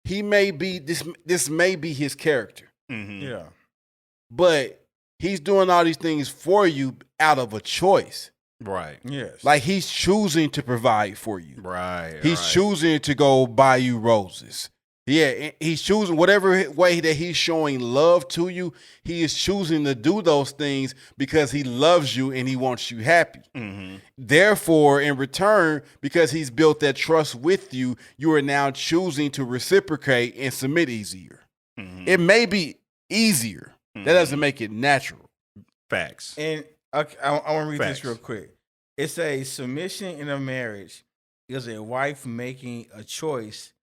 He may be this may be his character, Yeah. but he's doing all these things for you out of a choice. Right. Yes. Like he's choosing to provide for you. Right. He's right. choosing to go buy you roses. Yeah, he's choosing whatever way that he's showing love to you. He is choosing to do those things because he loves you and he wants you happy. Therefore, in return, because he's built that trust with you, you are now choosing to reciprocate and submit easier. It may be easier. That doesn't make it natural. Facts. And okay, I want to read Facts. this real quick. It's a submission in a marriage is a wife making a choice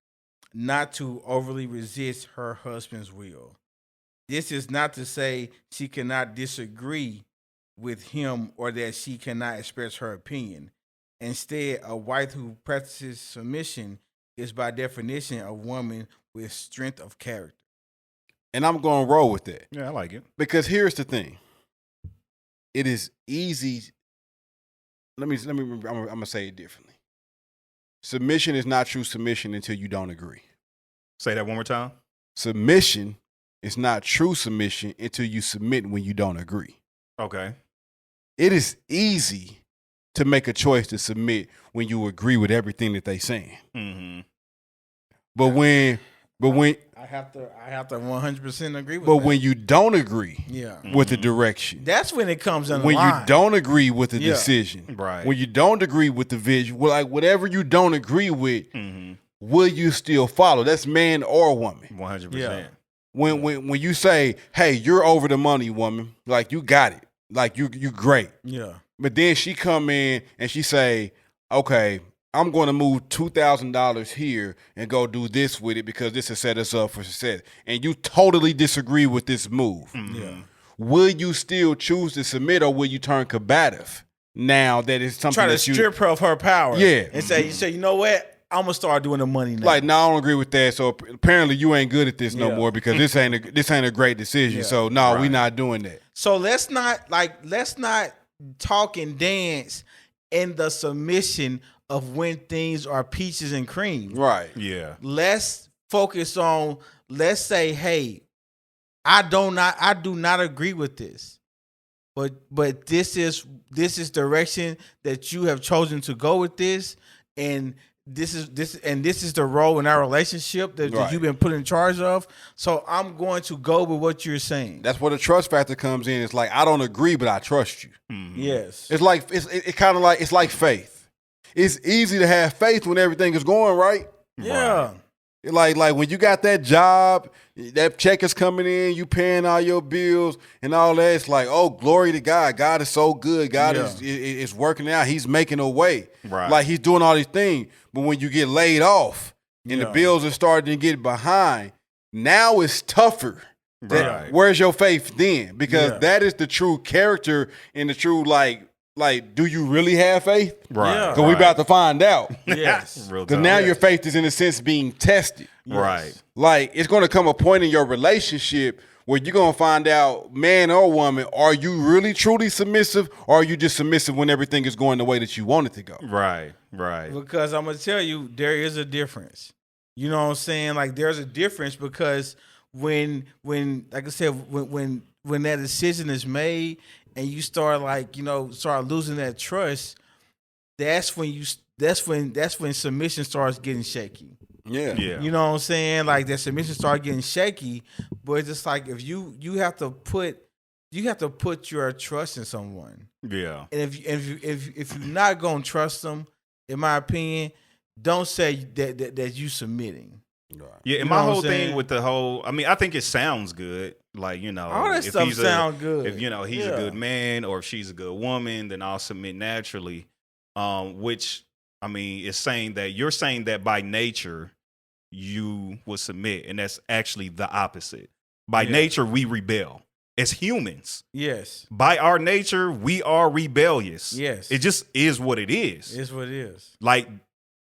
not to overly resist her husband's will. This is not to say she cannot disagree with him or that she cannot express her opinion. Instead, a wife who practices submission is by definition a woman with strength of character. And I'm going to roll with that. Yeah, I like it. Because here's the thing. It is easy. I'm going to say it differently. Submission is not true submission until you don't agree. Say that one more time. Submission is not true submission until you submit when you don't agree. Okay. It is easy to make a choice to submit when you agree with everything that they saying. But when I have to 100% agree with but that. when you don't agree Yeah. with the direction, That's when it comes in when line. you don't agree with the Yeah. decision, Right. when you don't agree with the vision, well, like whatever you don't agree with, will you still follow? That's man or woman. 100%. When you say, "Hey, you're over the money, woman," like you got it, like you great, Yeah. but then she come in and she say, "Okay, I'm going to move $2,000 here and go do this with it because this has set us up for success," and you totally disagree with this move. Yeah. Will you still choose to submit or will you turn combative now that it's something Try to that you strip her of her power. Yeah. And say, you know what? I'm gonna start doing the money now. like? No, I don't agree with that. So apparently you ain't good at this no Yeah. more because this ain't a great decision. Yeah. So no, we Right. not doing that. So let's not talk and dance in the submission of when things are peaches and cream. Right. Yeah. Let's focus on, let's say, hey, I do not agree with this. But this is direction that you have chosen to go with this, and this is the role in our relationship that you've been put in charge of. So I'm going to go with what you're saying. That's where the trust factor comes in. It's like, I don't agree, but I trust you. Mm-hmm. Yes. It's like it's kind of like, it's like faith. It's easy to have faith when everything is going right. Yeah. Like when you got that job, that check is coming in, you paying all your bills and all that. It's like, oh, glory to God. God is so good. God is working out. He's making a way. Right. Like he's doing all these things. But when you get laid off and the bills are starting to get behind, now it's tougher. Right. Where's your faith then? Because that is the true character and the true like, do you really have faith? Right. Yeah. Because we about to find out. Yes. Real Because talk. now your faith is in a sense being tested. Right. Like it's going to come a point in your relationship where you're going to find out, man or woman, are you really truly submissive, or are you just submissive when everything is going the way that you want it to go? Right. Right. Because I'm going to tell you, there is a difference. You know what I'm saying? Like there's a difference because when like I said, when that decision is made and you start start losing that trust, that's when submission starts getting shaky. Yeah. You know what I'm saying? Like that submission starts getting shaky, but it's just like if you have to put your trust in someone. Yeah. And if you're not gonna trust them, in my opinion, don't say that you submitting. Right. Yeah, and You my know what whole I'm saying? thing with the whole, I mean, I think it sounds good. Like, All that if stuff he's sound good. If, he's a good man or if she's a good woman, then I'll submit naturally. Which, I mean, is saying that you're saying that by nature you will submit, and that's actually the opposite. By nature, we rebel. As humans. Yes. By our nature, we are rebellious. Yes. It just is what it is. It's what it is. Like,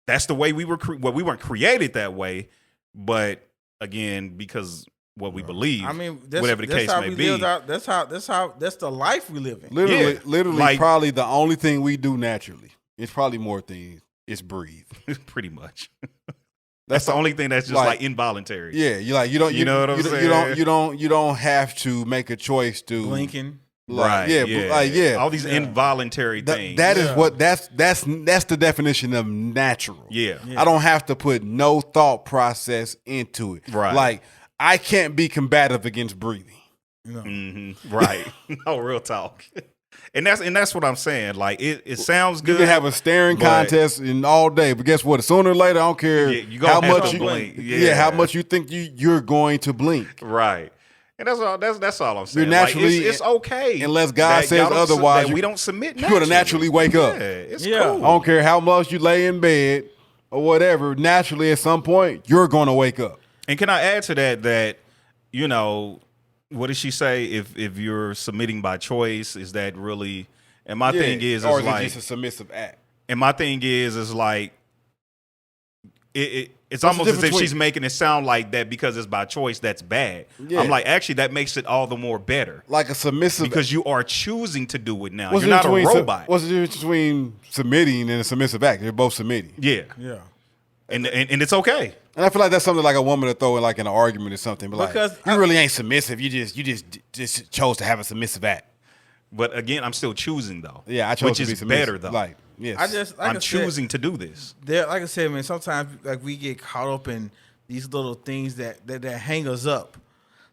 that's the way we were, we weren't created that way, but again, because what we believe, I mean, whatever the that's case how may we be. lived that's the life we live in. Literally, Like- probably the only thing we do naturally. It's probably more things. It's breathe. Pretty much. That's the only thing that's just like involuntary. Yeah, you don't know what I'm saying? You don't have to make a choice to Blinking. Like, All these involuntary things. That is what that's the definition of natural. Yeah. I don't have to put no thought process into it. Right. Like I can't be combative against breathing. Mm-hmm. Right. No, real talk. And that's what I'm saying. Like it sounds good. You can have a staring contest in all day, but guess what? Sooner or later, I don't care how much you blink. how much you think you're going to blink. Right. And that's all I'm saying. You're naturally, like, it's okay. Unless God says otherwise, we don't submit you're going to naturally wake up. Yeah, it's I cool. don't care how much you lay in bed or whatever. Naturally, at some point, you're going to wake up. And can I add to that, what did she say? If you're submitting by choice, is that really? And my thing is or is like, it just a submissive act? And my thing is like, it's almost as if she's making it sound like that because it's by choice. That's bad. Yeah. I'm like, actually, that makes it all the more better. Like a submissive, because you are choosing to do it now. You're not a robot. What's the difference between submitting and a submissive act? They're both submitting. Yeah. And it's okay. And I feel like that's something like a woman to throw in like in an argument or something. But because like, you really ain't submissive. You just chose to have a submissive act. But again, I'm still choosing though. Yeah, I chose which to be is submissive. better though. Like, yes, I'm choosing to do this. Like I said, man, sometimes like we get caught up in these little things that hang us up.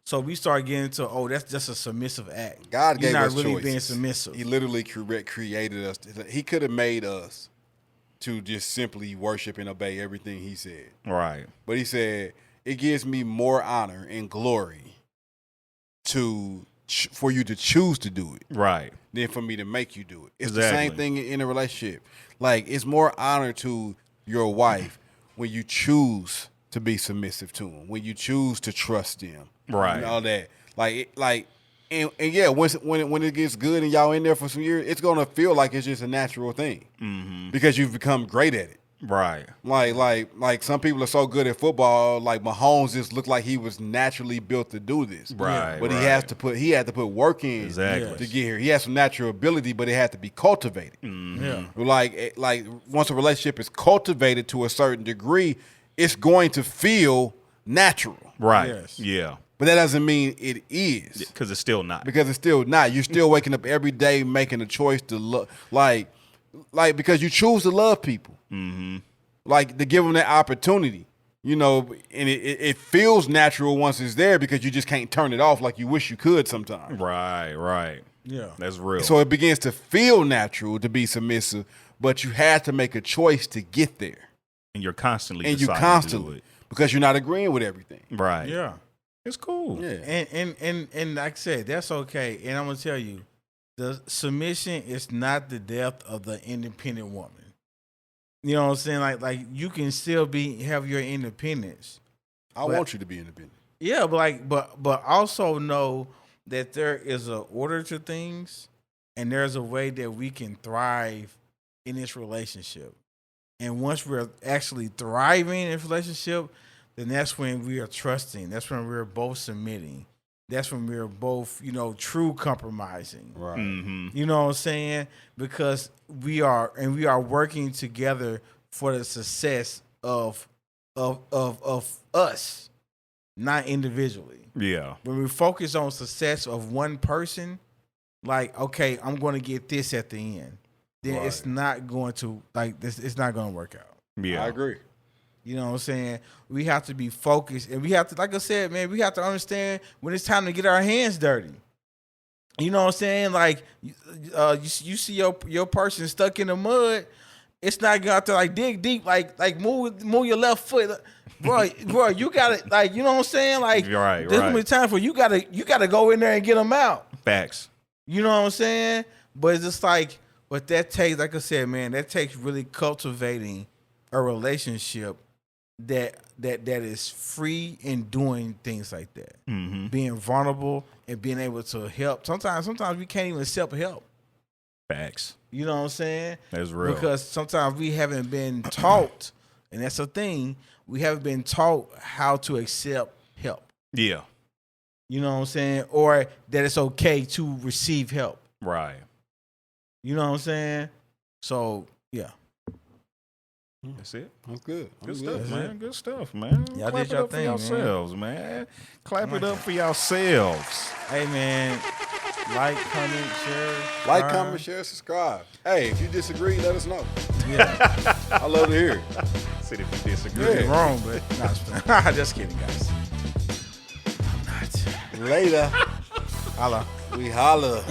So we start getting into, that's just a submissive act. God gave us not really choices. being submissive. He literally created us. He could have made us to just simply worship and obey everything he said. Right. But he said, it gives me more honor and glory for you to choose to do it. Right. Than for me to make you do it. It's exactly. the same thing in a relationship. Like, it's more honor to your wife when you choose to be submissive to him, when you choose to trust him. Right. And all that. And yeah, when it gets good and y'all in there for some years, it's gonna feel like it's just a natural thing because you've become great at it. Right. Like some people are so good at football. Like Mahomes just looked like he was naturally built to do this. Right. But right. he had to put work in Exactly. to get here. He has some natural ability, but it had to be cultivated. Yeah. Like once a relationship is cultivated to a certain degree, it's going to feel natural. Right. Yes. Yeah. But that doesn't mean it is. Because it's still not. Because it's still not. You're still waking up every day making a choice to look like because you choose to love people. Mm-hmm. Like to give them that opportunity, and it feels natural once it's there because you just can't turn it off like you wish you could sometimes. Right. Yeah. That's real. So it begins to feel natural to be submissive, but you had to make a choice to get there. And you're constantly deciding to do it. Because you're not agreeing with everything. Right. Yeah. It's cool. Yeah. And like I said, that's okay. And I'm gonna tell you, the submission is not the death of the independent woman. You know what I'm saying? Like you can still have your independence. I want you to be independent. Yeah, but also know that there is an order to things, and there's a way that we can thrive in this relationship. And once we're actually thriving in this relationship, then that's when we are trusting. That's when we're both submitting. That's when we're both, true compromising. Right. Mm-hmm. You know what I'm saying? Because we are working together for the success of us, not individually. Yeah. When we focus on success of one person, like, okay, I'm going to get this at the end, then it's not going to it's not going to work out. Yeah. I agree. You know what I'm saying? We have to be focused, and we have to, like I said, man, we have to understand when it's time to get our hands dirty. You know what I'm saying? Like, you see your person stuck in the mud. It's not going to dig deep, like move your left foot, bro. You got to you know what I'm saying? Like, right. There's gonna be time for you got to go in there and get them out. Facts. You know what I'm saying? But it's just but that takes, like I said, man, that takes really cultivating a relationship that is free in doing things like that, being vulnerable and being able to help. Sometimes we can't even accept help. Facts. You know what I'm saying? That's real. Because sometimes we haven't been taught, and that's a thing. We haven't been taught how to accept help. Yeah. You know what I'm saying? Or that it's okay to receive help. Right. You know what I'm saying? So yeah. That's it. That's good. Good stuff, man. Good stuff, man. Y'all Clap did it your up thing, for yourselves, man. Clap it up for yourselves. Hey man, like, comment, share. Like, comment, share, subscribe. Hey, if you disagree, let us know. Yeah. I love to hear it. Said if you disagree. You're wrong, but nah, just kidding, guys. I'm not. Later. Holla. We holla.